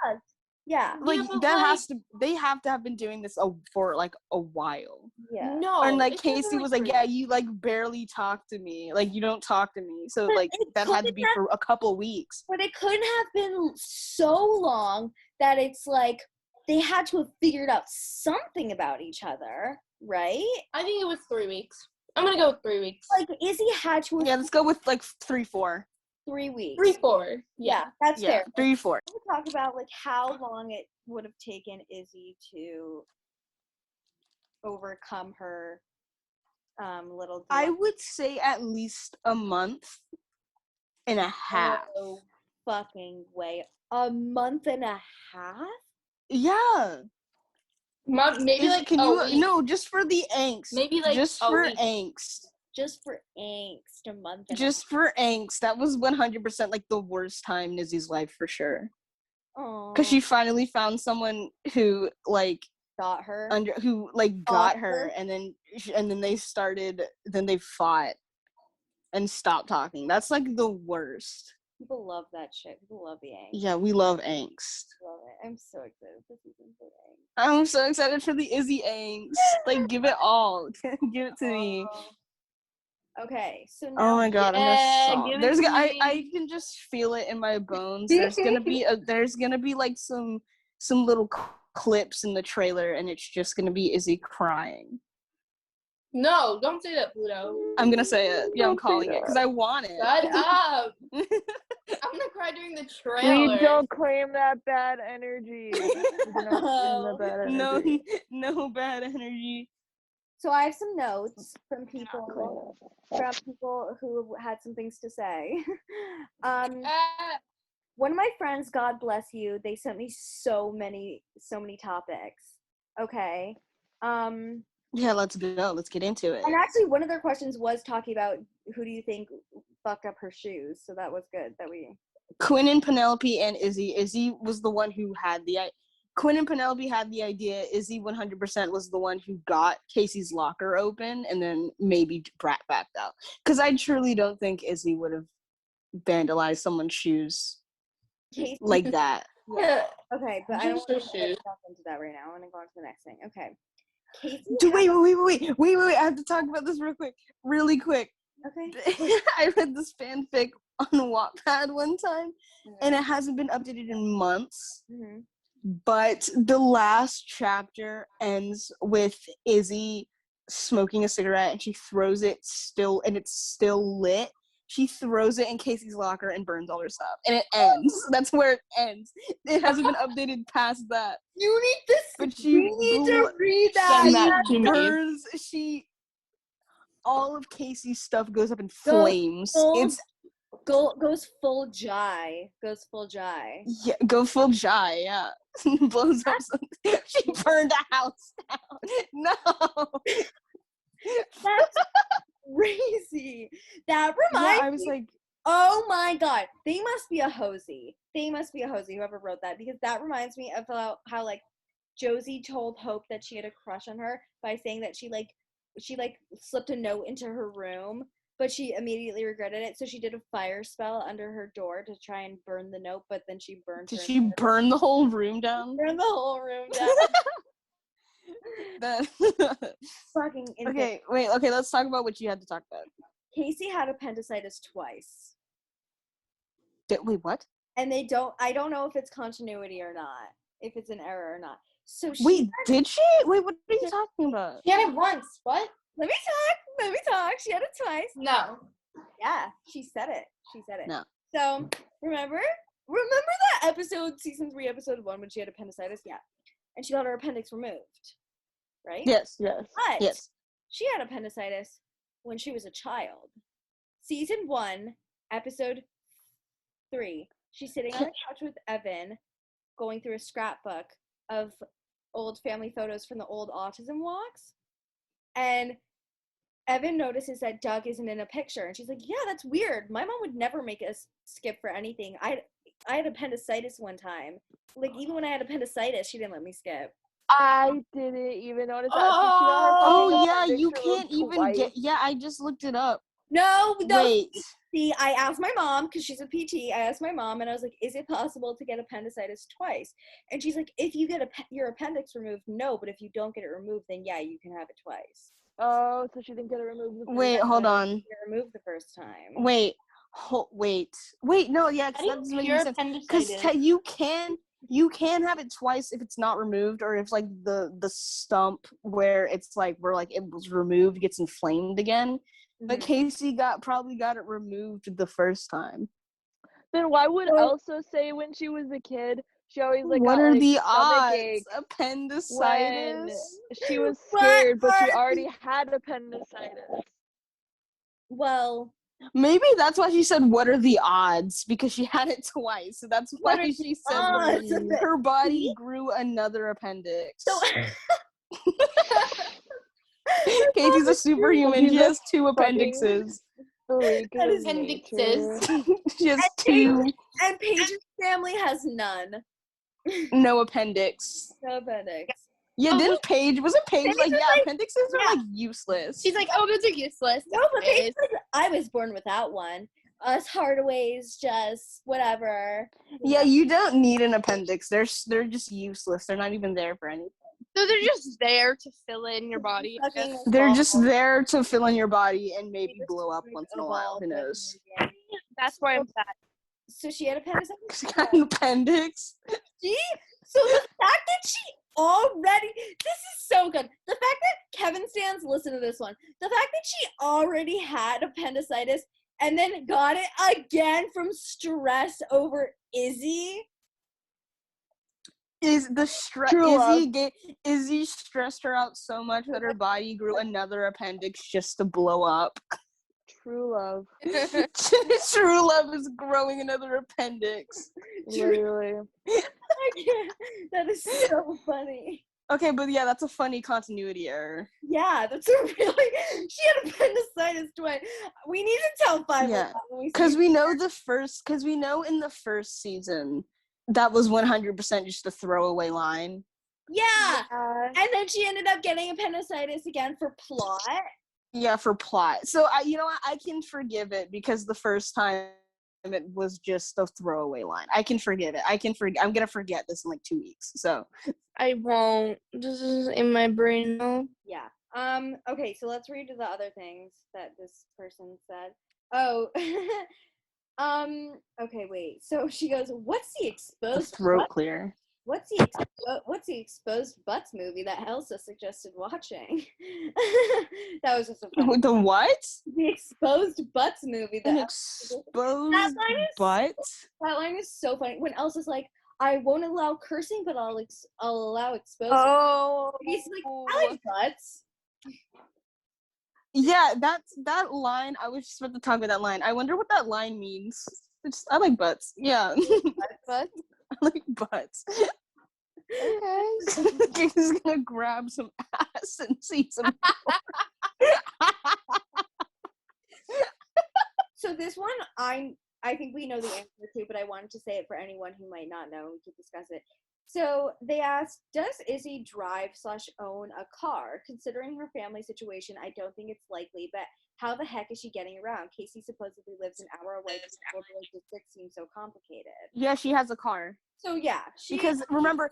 Yeah. Like, but, that like, has to, they have to have been doing this for, like, a while. Yeah. No. And, like, it's never, Casey was like, 3 yeah, weeks. you, like, barely talk to me. Like, you don't talk to me. So, But like, it that had to couldn't be for a couple weeks. But it couldn't have been so long that it's like they had to have figured out something about each other, right? I think it was 3 weeks. I'm gonna go with 3 weeks. Like Izzie had to have Yeah, let's go with, like, 3-4. 3 weeks. 3-4. Yeah, that's Yeah, fair. 3-4. We'll talk about like how long it would have taken Izzie to overcome her little I dilemma. would say at least a month and a half. No fucking way. A month and a half? Yeah. Maybe like can a you week. no, just for the angst. Maybe like just a for week. angst. Just for angst, a month and Just for angst. That was 100% like the worst time in Izzie's life for sure. a Because she finally found someone who like got her. got her, and then they fought and stopped talking. That's like the worst. People love that shit. People love the angst. Yeah, we love angst. Love it. I'm so excited for season 4 angst. I'm so excited for the Izzie angst. Like, give it all. Give it to me. Okay, so now Oh my god, I'm give gonna it There's to me. I can just feel it in my bones. There's gonna be like some little clips in the trailer, and it's just gonna be Izzie crying. No, don't say that, Pluto. I'm gonna say it. Yeah, I'm Don't say calling it because I want it. Shut up. I'm gonna cry during the trailer. We don't claim that bad energy. We don't claim that bad energy. No bad energy. So I have some notes from people who had some things to say. One of my friends, God bless you, they sent me so many topics. Okay. Yeah, let's go. Let's get into it. And actually one of their questions was talking about who do you think fucked up her shoes. So that was good that we Quinn and Penelope and Izzie. Izzie was the one who had Quinn and Penelope had the idea. Izzie 100% was the one who got Casey's locker open and then maybe Brat backed out. Because I truly don't think Izzie would have vandalized someone's shoes like that. Yeah. Okay, but I don't Just want her to get shoes. into that right now. I want to go on to the next thing. Okay. Casey. Wait. I have to talk about this really quick. Okay. I read this fanfic on Wattpad one time, and it hasn't been updated in months. Mm-hmm. But the last chapter ends with Izzie smoking a cigarette, and she throws it and it's still lit. She throws it in Casey's locker and burns all her stuff, and it ends. That's where it ends. It hasn't been updated past that. You need this. But You need to read that. Send that to me. burns. All of Casey's stuff goes up in flames. Goes full Jai. Yeah, go full Jai, yeah. Blows up something. She burned a house down. No. That's crazy. That reminds I was me. like, Oh my god. They must be a hosey. Whoever wrote that. Because that reminds me of how like Josie told Hope that she had a crush on her by saying that she slipped a note into her room, but she immediately regretted it, so she did a fire spell under her door to try and burn the note, but then she burned did she burn the whole room down? Burn the whole room down. Fucking insane. Okay, let's talk about what you had to talk about. Casey had appendicitis twice. Wait, what? And I don't know if it's continuity or not, if it's an error or not. So did she? Wait, what are you talking about? She had it once. What? Let me talk. She had it twice. No. Yeah, she said it. No. So, remember that episode, season 3, episode 1, when she had appendicitis? Yeah. And she got her appendix removed. Right? Yes. But yes. she had appendicitis when she was a child. Season 1, episode 3. She's sitting on the couch with Evan, going through a scrapbook of old family photos from the old autism walks. And Evan notices that Doug isn't in a picture. And she's like, yeah, that's weird. My mom would never make us skip for anything. I had appendicitis one time. Like, even when I had appendicitis, she didn't let me skip. I didn't even notice that. Oh, yeah, Picture you can't even twice. get... Yeah, I just looked it up. No. Wait. See, I asked my mom, because she's a PT, I asked my mom, and I was like, is it possible to get appendicitis twice? And she's like, if you get your appendix removed, no, but if you don't get it removed, then yeah, you can have it twice. Oh, so she didn't get it removed the first Wait, time. hold on. Get it removed the first time. Wait, no, yeah, because that doesn't make any sense. Because you can have it twice if it's not removed, or if like the stump where it's like where like it was removed gets inflamed again. But Casey probably got it removed the first time. Then why would Elsa say when she was a kid she always like what got, are like, the stomach odds? ache Appendicitis? when she was scared, but she already had appendicitis. Well, maybe that's why she said, what are the odds? Because she had it twice. So that's why she said her body grew another appendix. So Casey's a superhuman. She has 2 appendixes. That is appendixes. She has 2. And Paige's family has none. No appendix. No appendix. Yeah, wasn't Paige like, yeah, appendixes are like useless. She's like, oh, those are useless. No, but Paige says, I was born without one. Us Hardaways just whatever. Yeah, you don't need an appendix. They're just useless. They're not even there for anything. So they're just there to fill in your body. They're just there to fill in your body and maybe blow up once in a while. Who knows? That's why I'm sad. So she had appendicitis? She got an appendix. So the fact that she already, this is so good. The fact that Kevin stands, listen to this one. The fact that she already had appendicitis and then got it again from stress over Izzie. Is the stress Izzie stressed her out so much that her body grew another appendix just to blow up. True love. True love is growing another appendix. Literally. That is so funny. Okay, but yeah, that's a funny continuity error. Yeah, that's a really. She had appendicitis twice. We need to tell 5. Yeah, because we know in the first season that was 100% just a throwaway line. Yeah, and then she ended up getting appendicitis again for plot. Yeah, for plot. So I can forgive it because the first time it was just a throwaway line. I can forgive it. I'm gonna forget this in like 2 weeks. So I won't. This is in my brain now. Yeah. Okay, so let's read the other things that this person said. Oh. Okay, wait. So she goes, "What's the exposed throat clear? What's the exposed butts movie that Elsa suggested watching?" That was just a funny. The what? The exposed butts movie. An exposed butt? That line is so funny. When Elsa's like, I won't allow cursing, but I'll allow exposed. Oh. He's like, I like butts. Yeah, that line. I was just about to talk about that line. I wonder what that line means. I like butts. Yeah. Butts? I like butts. Okay. He's gonna grab some ass and see some. So this one, I think we know the answer to, but I wanted to say it for anyone who might not know. We could discuss it. So they asked, does Izzie drive/own a car? Considering her family situation, I don't think it's likely, but how the heck is she getting around? Casey supposedly lives an hour away, but the logistics seem so complicated. Yeah, she has a car. So yeah, because remember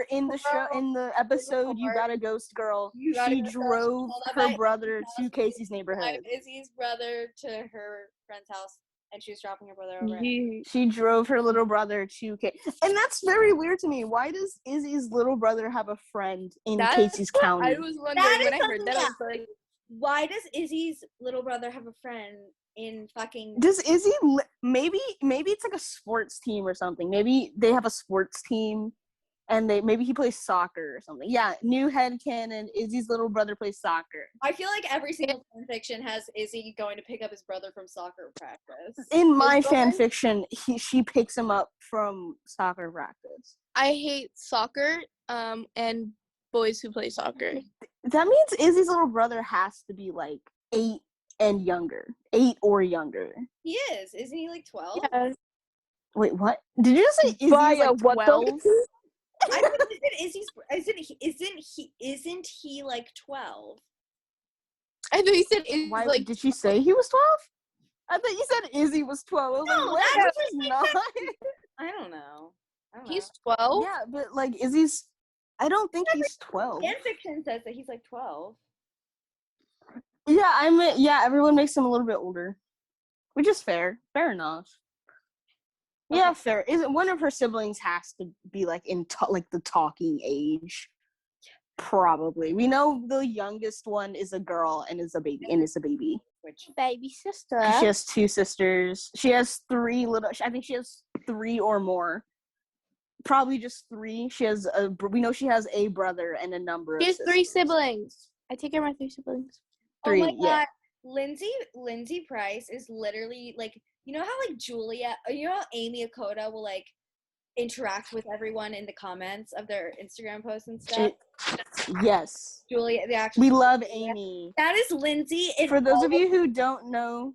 in the show, in the episode You Got a Ghost Girl, she drove her brother to Casey's neighborhood. Izzie's brother to her friend's house, and she was dropping her brother over. She drove her little brother to Casey, and that's very weird to me. Why does Izzie's little brher have a friend in Casey's county? I was wondering when I heard that. I was like, why does Izzie's little brother have a friend in fucking? Does Izzie maybe it's like a sports team or something? Maybe they have a sports team, and maybe he plays soccer or something. Yeah, new headcanon. Izzie's little brother plays soccer. I feel like every single fanfiction has Izzie going to pick up his brother from soccer practice. In my fanfiction, she picks him up from soccer practice. I hate soccer, and boys who play soccer. That means Izzie's little brother has to be like 8 and younger. 8 or younger. He is. Isn't he like 12? Yeah. Wait, what? Did you just say Izzie's like 12? I think isn't he like 12? I thought you said Izzy Why like did she say he was 12? I thought you said Izzy was 12. I was No, like, what? that's He's not. I don't know. he's 12. Yeah, but like Izzy's. I don't think he's 12. Fanfiction says that he's like 12. Yeah, everyone makes him a little bit older, which is fair. Fair enough. Okay. Yeah, fair. Isn't one of her siblings has to be like in like the talking age? Probably. We know the youngest one is a girl and is a baby. Which Baby sister. She has 2 sisters. She has 3 little. I think she has 3 or more. Probably just 3. We know she has a brother and a number She of has sisters. 3 siblings. I take care of my 3 siblings. 3, oh my yeah. god, Lindsay Price is literally like, you know how like how Amy Akoda will like interact with everyone in the comments of their Instagram posts and stuff. Yes. Julia, We love Amy. That is Lindsay. For those of you who don't know,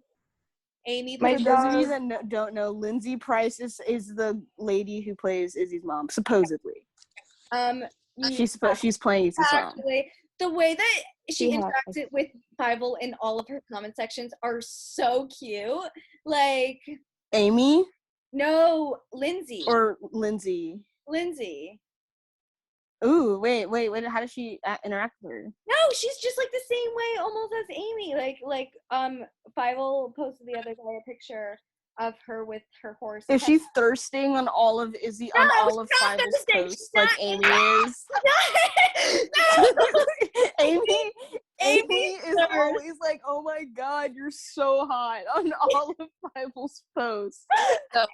Amy, for those of you that don't know, Lindsay Price is the lady who plays Izzy's mom, supposedly. She's playing Izzy's mom. actually, the way that she Yeah. interacted with Fievel in all of her comment sections are so cute. Like, Amy no, Lindsay. or Lindsay? Lindsay. Ooh, wait. How does she interact with her? No, she's just like the same way almost as Amy. Fievel posted the other day a picture of her with her horse. Is she thirsting on all of Izzy on all of Fievel's posts like Amy is? Amy is always like, oh my god, you're so hot on all of Fievel's posts. Amy's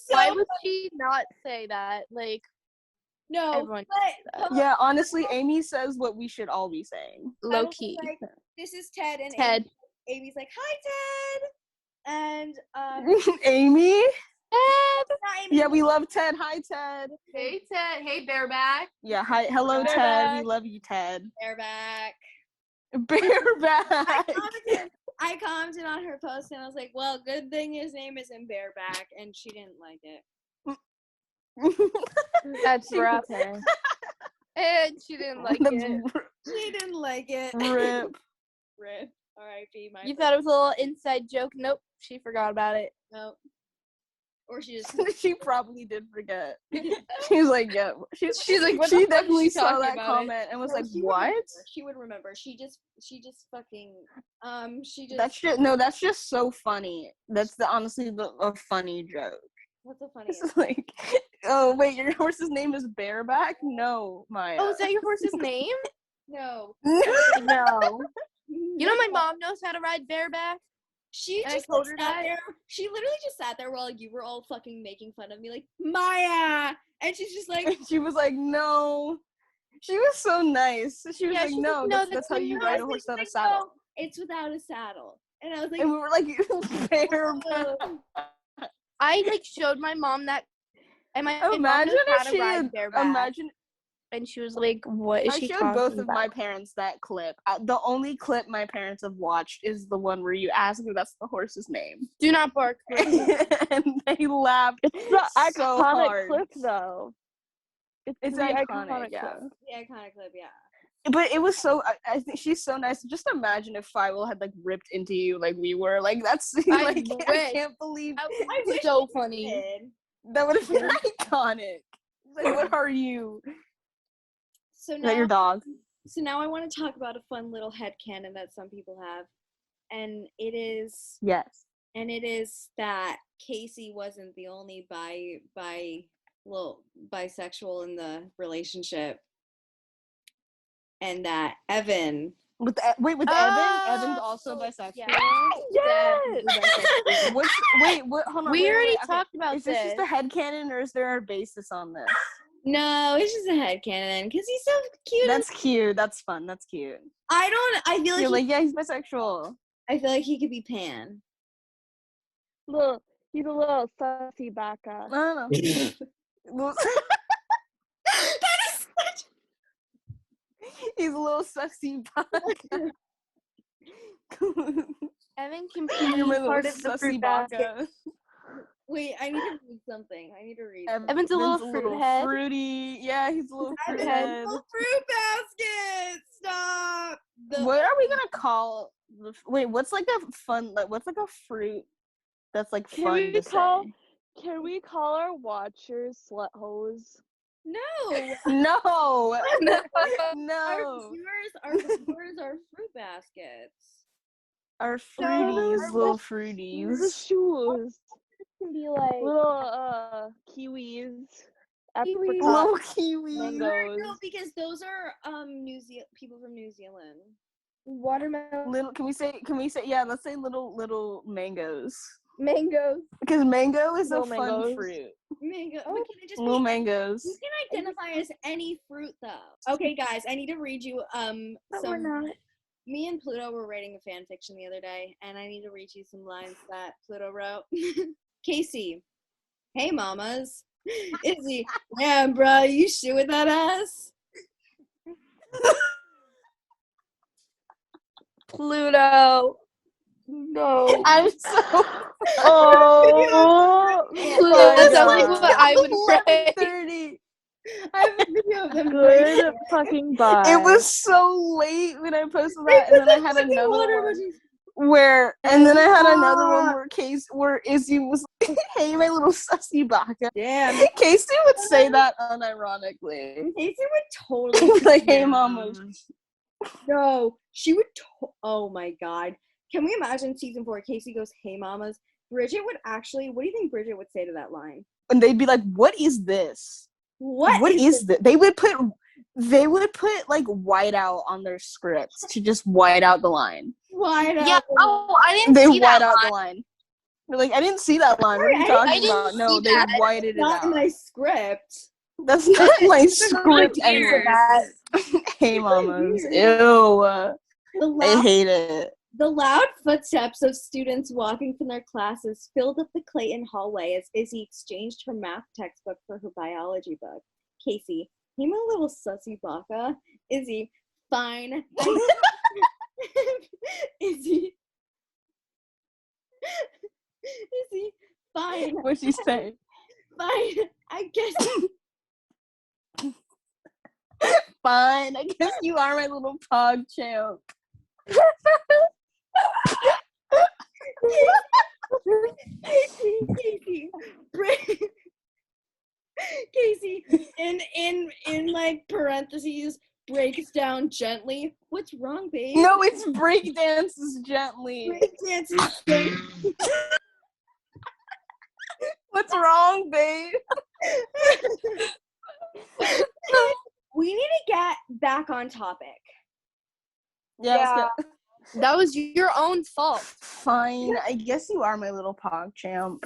so Why would she not say that? Like, no, everyone but Yeah, honestly, Amy says what we should all be saying. low key. like, this is Ted, and Ted. Amy's like, hi Ted, and Amy? not Amy. Yeah, we love Ted. Hi, Ted. Hey Ted. Hey Bareback. Yeah, hi. Hello, Bareback. Ted. We love you, Ted. They're back. Bareback. I commented on her post and I was like, well, good thing his name isn't Bareback, and she didn't like it. That's rough. And she didn't like it. She didn't like it. Rip. Rip. R.I.P. my You thought it was a little inside joke. Nope. She forgot about it. No. Or she just She probably did forget. She was like, yeah. She's like, what she the fuck is definitely she saw talking that about comment and was No, like, she would what? remember. She would remember. She just fucking she just That's just so funny. That's honestly a funny joke. what's so funny? It's like, oh wait, your horse's name is Bareback? No, Maya. Oh, is that your horse's name? No. No. You know my mom knows how to ride bareback? She And I just told like, her sat that. there. She literally just sat there while you were all fucking making fun of me, like Maya, and she's just like, She was like, no. She was so nice. She was Yeah, like, she's no, like, no, that's how that's you not- ride I a was horse without a like, saddle. no, it's without a saddle, and I was like, And we were like, Bareback. I like showed my mom that, and my mom Imagine knows how if to she ride had, bareback. imagine And she was like, "What is I she showed talking both of about?" my parents that clip. The only clip my parents have watched is the one where you ask if that's the horse's name. Do not bark. And they laughed It's the so iconic hard. clip, though. It's the iconic, yeah. clip. the iconic clip, yeah. But it was so, I think she's so nice. Just imagine if Fievel had like ripped into you like we were. Like that's I like I wish. can't believe That I was wish so she funny. did. that would have been iconic. Like, what are you? So Is that your now, dog? I want to talk about a fun little headcanon that some people have, and it is Yes. that Casey wasn't the only bisexual in the relationship, and that Evan. With Evan? Evan's also bisexual. Yeah. Yes! What? Hold on. We wait, already wait, okay. talked about Is this this. just a headcanon or is there a basis on this? No, it's just a headcanon because he's so cute. That's cute. That's fun. That's cute. I feel You're like like, yeah, he's bisexual. I feel like he could be pan. He's a little sussy baka. I don't know. Well, That is such. he's a little sussy baka. Evan can You're be my part little of the sussy fruit basket. baka. Wait, I need to read something. I need to read. Evan's a little fruit head. fruity. Yeah, he's a little fruit Evan's head. a fruit basket. Stop. What are we gonna call? Wait, what's like a fun? Like, what's like a fruit that's like fun to say? Can we call our watchers slut hoes? No. No, Our no. viewers are fruit baskets. Our fruities, little fruities. The shoes. Can be like Little kiwis. Apricots. Little kiwis. Mangoes. No, because those are people from New Zealand. watermelon, Little. Can we say? Yeah, let's say little mangoes. mangoes. Because mango is Little a fun mangoes. fruit. Mango. Oh, But can it just Little be? mangoes. You can identify as any fruit though. Okay, guys, I need to read you But we're not. Me and Pluto were writing a fan fiction the other day, and I need to read you some lines that Pluto wrote. Casey, hey mamas. Izzie, damn bro, you shit with that ass? Pluto. No. I'm so. Oh, Pluto, my that's like God. what I would pray. 11:30. I have a video of them Good fucking bye. It was so late when I posted that, and then I had another one where, and then I had another one where Izzie was like, "Hey, my little sussy baka." Damn. Casey would say that unironically. Casey would totally Like, "Hey, mama." No, she would. Oh my god! Can we imagine season 4? Casey goes, "Hey, mamas." Bridget would actually. What do you think Bridget would say to that line? And they'd be like, "What is this? What is this?" They would put like whiteout on their scripts to just white out the line. White out. Yeah. Oh, I didn't They see white that out line. the line. They're like, "I didn't see that line. What are you I talking didn't about?" No, see they that. whited it Not out. in my script. That's not my script Weird. anywhere. That. Hey, mamas. Ew. I hate it. The loud footsteps of students walking from their classes filled up the Clayton hallway as Izzie exchanged her math textbook for her biology book. Casey, hey, my little sussy baka. Izzie, fine. Izzie, fine. What'd she say? Fine. I guess. Fine. I guess you are my little pog champ. Casey, in like parentheses, breaks down gently. What's wrong, babe? No, it's break dances gently. Break dances gently. What's wrong, babe? We need to get back on topic. Yeah. Let's get- That was your own fault. Fine. I guess you are my little pog champ.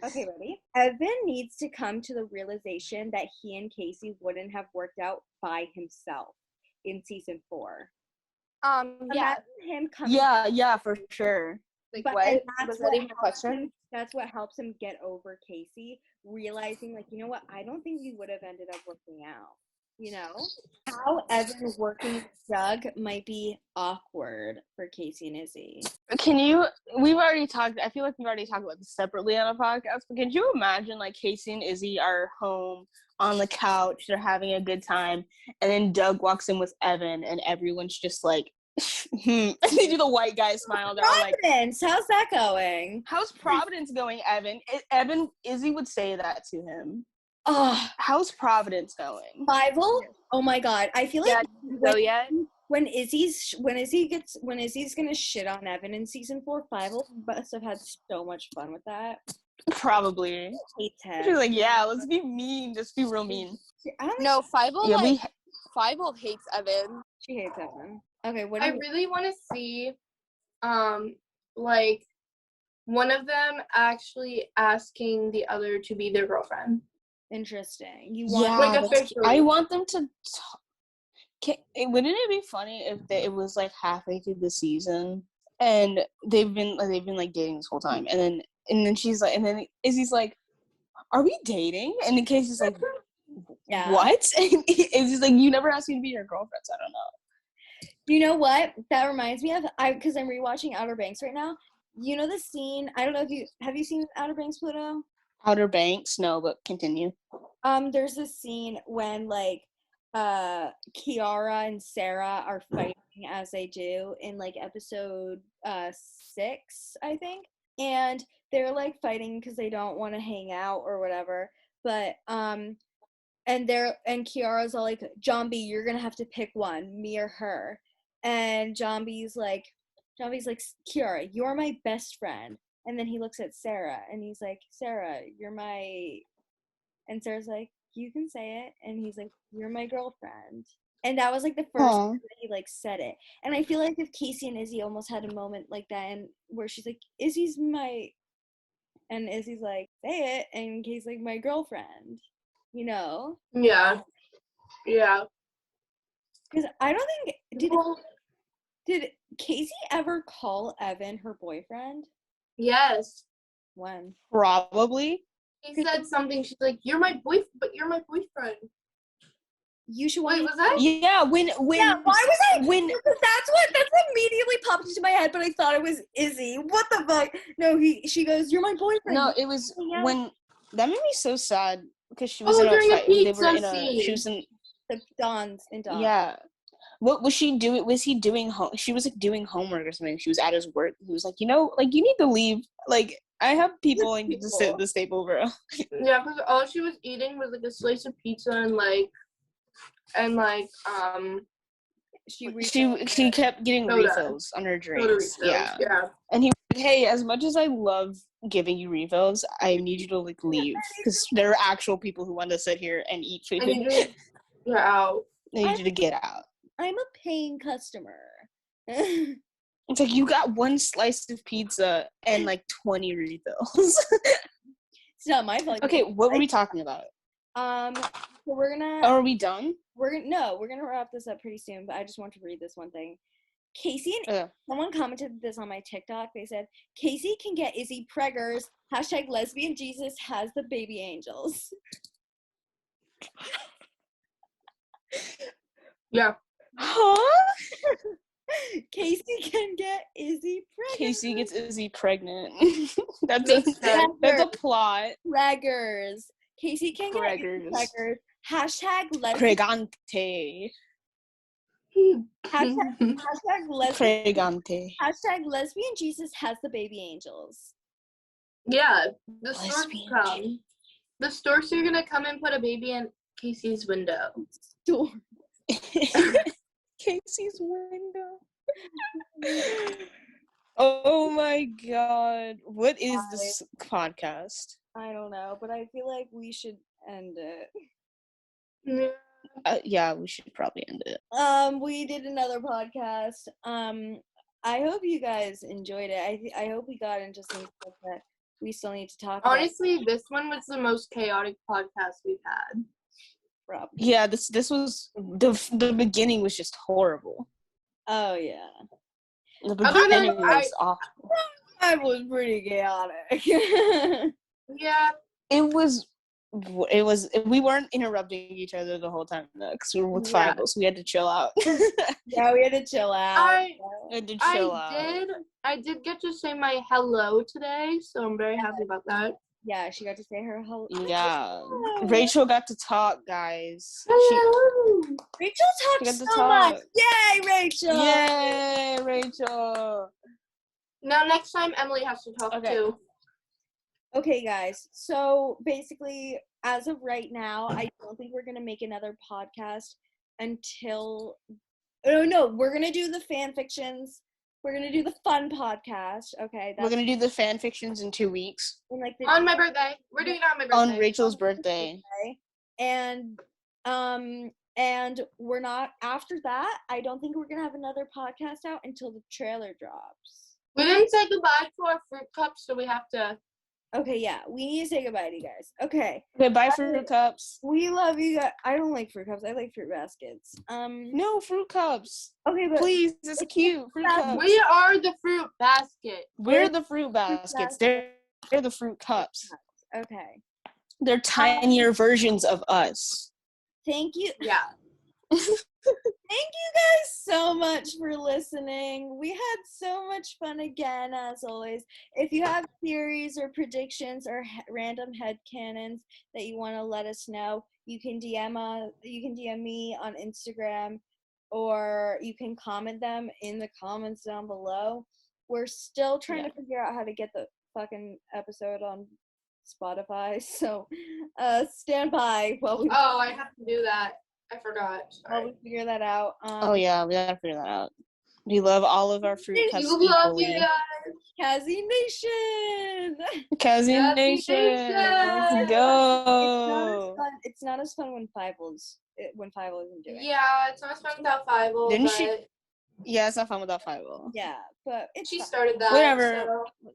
Okay, ready? Evan needs to come to the realization that he and Casey wouldn't have worked out by himself in season 4. Yeah. Imagine him coming. Yeah, for sure. Like But what? and that's Was what that even a helps question? him- That's what helps him get over Casey, realizing, like, you know what? I don't think we would have ended up working out. You know? How Evan working with Doug might be awkward for Casey and Izzie. We've already talked, I feel like we've already talked about this separately on a podcast, but can you imagine, like, Casey and Izzie are home on the couch, they're having a good time, and then Doug walks in with Evan, and everyone's just like, and they do the white guy smile. They're all like, Providence, how's that going? "How's Providence going, Evan?" Izzie would say that to him. Oh, "How's Providence going?" Bible? Oh my god. I feel like So yet? when Izzie's gonna shit on Evan in season 4, Bible must have had so much fun with that. Probably. Hates him. She's like, "Yeah, let's be mean. Just be real mean." I don't think No, Fievel Yeah, Fievel hates Evan. she hates Evan. Okay, what do I you really want to see, like, one of them actually asking the other to be their girlfriend. interesting? You want Like, officially. I want them to. Wouldn't it be funny if it was like halfway through the season and they've been like dating this whole time, and then she's like, and then Izzie's like, "Are we dating?" And then Casey's like, Yeah. What? It's just like, you never asked me to be your girlfriend, so I don't know. You know what? That reminds me of, because I'm rewatching Outer Banks right now. You know the scene, I don't know if have you seen Outer Banks, Pluto? Outer Banks? No, but continue. There's this scene when, like, Kiara and Sarah are fighting as they do in, like, episode 6, I think. And they're, like, fighting because they don't want to hang out or whatever. But, and Kiara's all like, John B, you're gonna have to pick one, me or her. And John B's like, Kiara, you're my best friend. And then he looks at Sarah and he's like, Sarah, you're my, and Sarah's like, you can say it. And he's like, you're my girlfriend. And that was like the first time that he like said it. And I feel like if Casey and Izzie almost had a moment like that, and where she's like, Izzie's my, and Izzie's like, say it, and Casey's like, my girlfriend. You know? Yeah. Because I don't think, did Casey ever call Evan her boyfriend? Yes. When? Probably. He said something. She's like, "You're my boyfriend, but you're my boyfriend." You should Wait, was that? Yeah, when yeah, why was I? That's what immediately popped into my head, but I thought it was Izzie. What the fuck? No, she goes, "You're my boyfriend." No, it was when, that made me so sad because she was during a pizza scene. She was in the Don's. Yeah. What was she doing? Was he doing she was like doing homework or something. She was at his work. He was like, you know, like, you need to leave. Like, I have people and you to sit at this table, bro. Yeah, because all she was eating was like a slice of pizza and she kept getting refills on her drinks. Yeah. And he was like, hey, as much as I love giving you refills, I need you to like leave because there are actual people who want to sit here and eat food. I need you to get out. I need you to get out. I'm a paying customer. It's like, you got one slice of pizza and like 20 refills. It's not my fault. Okay, what were we talking about? So we're gonna. Oh, are we done? We're gonna wrap this up pretty soon. But I just want to read this one thing. Casey and someone commented this on my TikTok. They said Casey can get Izzie preggers. # lesbian Jesus has the baby angels. Yeah. Huh? Casey can get Izzie pregnant. Casey gets Izzie pregnant. That's a plot. Preggers. Casey can get Izzie preggers. # Pregante. Pregante. # lesbian Jesus has the baby angels. Yeah, the storks come. The storks are gonna come and put a baby in Casey's window. Casey's window. Oh my god. What is this podcast? I don't know, but I feel like we should end it. Yeah, we should probably end it. We did another podcast. I hope you guys enjoyed it. I hope we got into some stuff that we still need to talk about. Honestly, this one was the most chaotic podcast we've had. Probably. Yeah, this was the beginning was just horrible. Oh yeah. The beginning was awful. That was pretty chaotic. Yeah. It was we weren't interrupting each other the whole time because we were with five, so we had to chill out. Yeah, we had to chill out. I did get to say my hello today, so I'm very happy about that. Yeah, she got to say her hello. Yeah. Rachel got to talk, guys. Rachel talked so much. Yay, Rachel! Yay, Rachel! Now next time Emily has to talk too. Okay, guys. So basically, as of right now, I don't think we're gonna make another podcast until. Oh no, we're gonna do the fan fictions. We're gonna do the fun podcast. Okay. We're gonna do the fan fictions in 2 weeks. On my birthday. We're doing it on my birthday. On Rachel's birthday. And we're not after that. I don't think we're gonna have another podcast out until the trailer drops. We didn't say goodbye to our fruit cups, so we have to. Okay, yeah, we need to say goodbye to you guys. Okay. Bye, fruit cups. We love you guys. I don't like fruit cups. I like fruit baskets. No fruit cups. Okay, but please, it's cute. Fruit cups. We are the fruit basket. We're the fruit baskets. They're the fruit cups. Okay. They're tinier versions of us. Thank you. Yeah. Thank you guys so much for listening. We had so much fun again, as always. If you have theories or predictions or random headcanons that you want to let us know, you can DM me on Instagram, or you can comment them in the comments down below. We're still trying to figure out how to get the fucking episode on Spotify, so stand by while we I have to do that. I forgot. while we figure that out. Oh yeah, we gotta figure that out. We love all of our fruit cups We love you equally. guys. Cazzie Nation! Cazzie Nation, let's It's go. it's not as fun when Five isn't doing it. Yeah, it's not fun without Five-O, Didn't but she? Yeah, it's not fun without 5 Yeah, but it's she fine. started that. Whatever. So.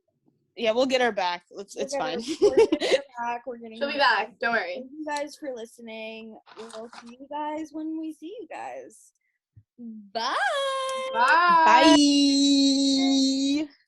Yeah, we'll get her back. It's fine. We're gonna get her back. She'll be back. Don't worry. Thank you guys for listening. We'll see you guys when we see you guys. Bye! Bye. Bye.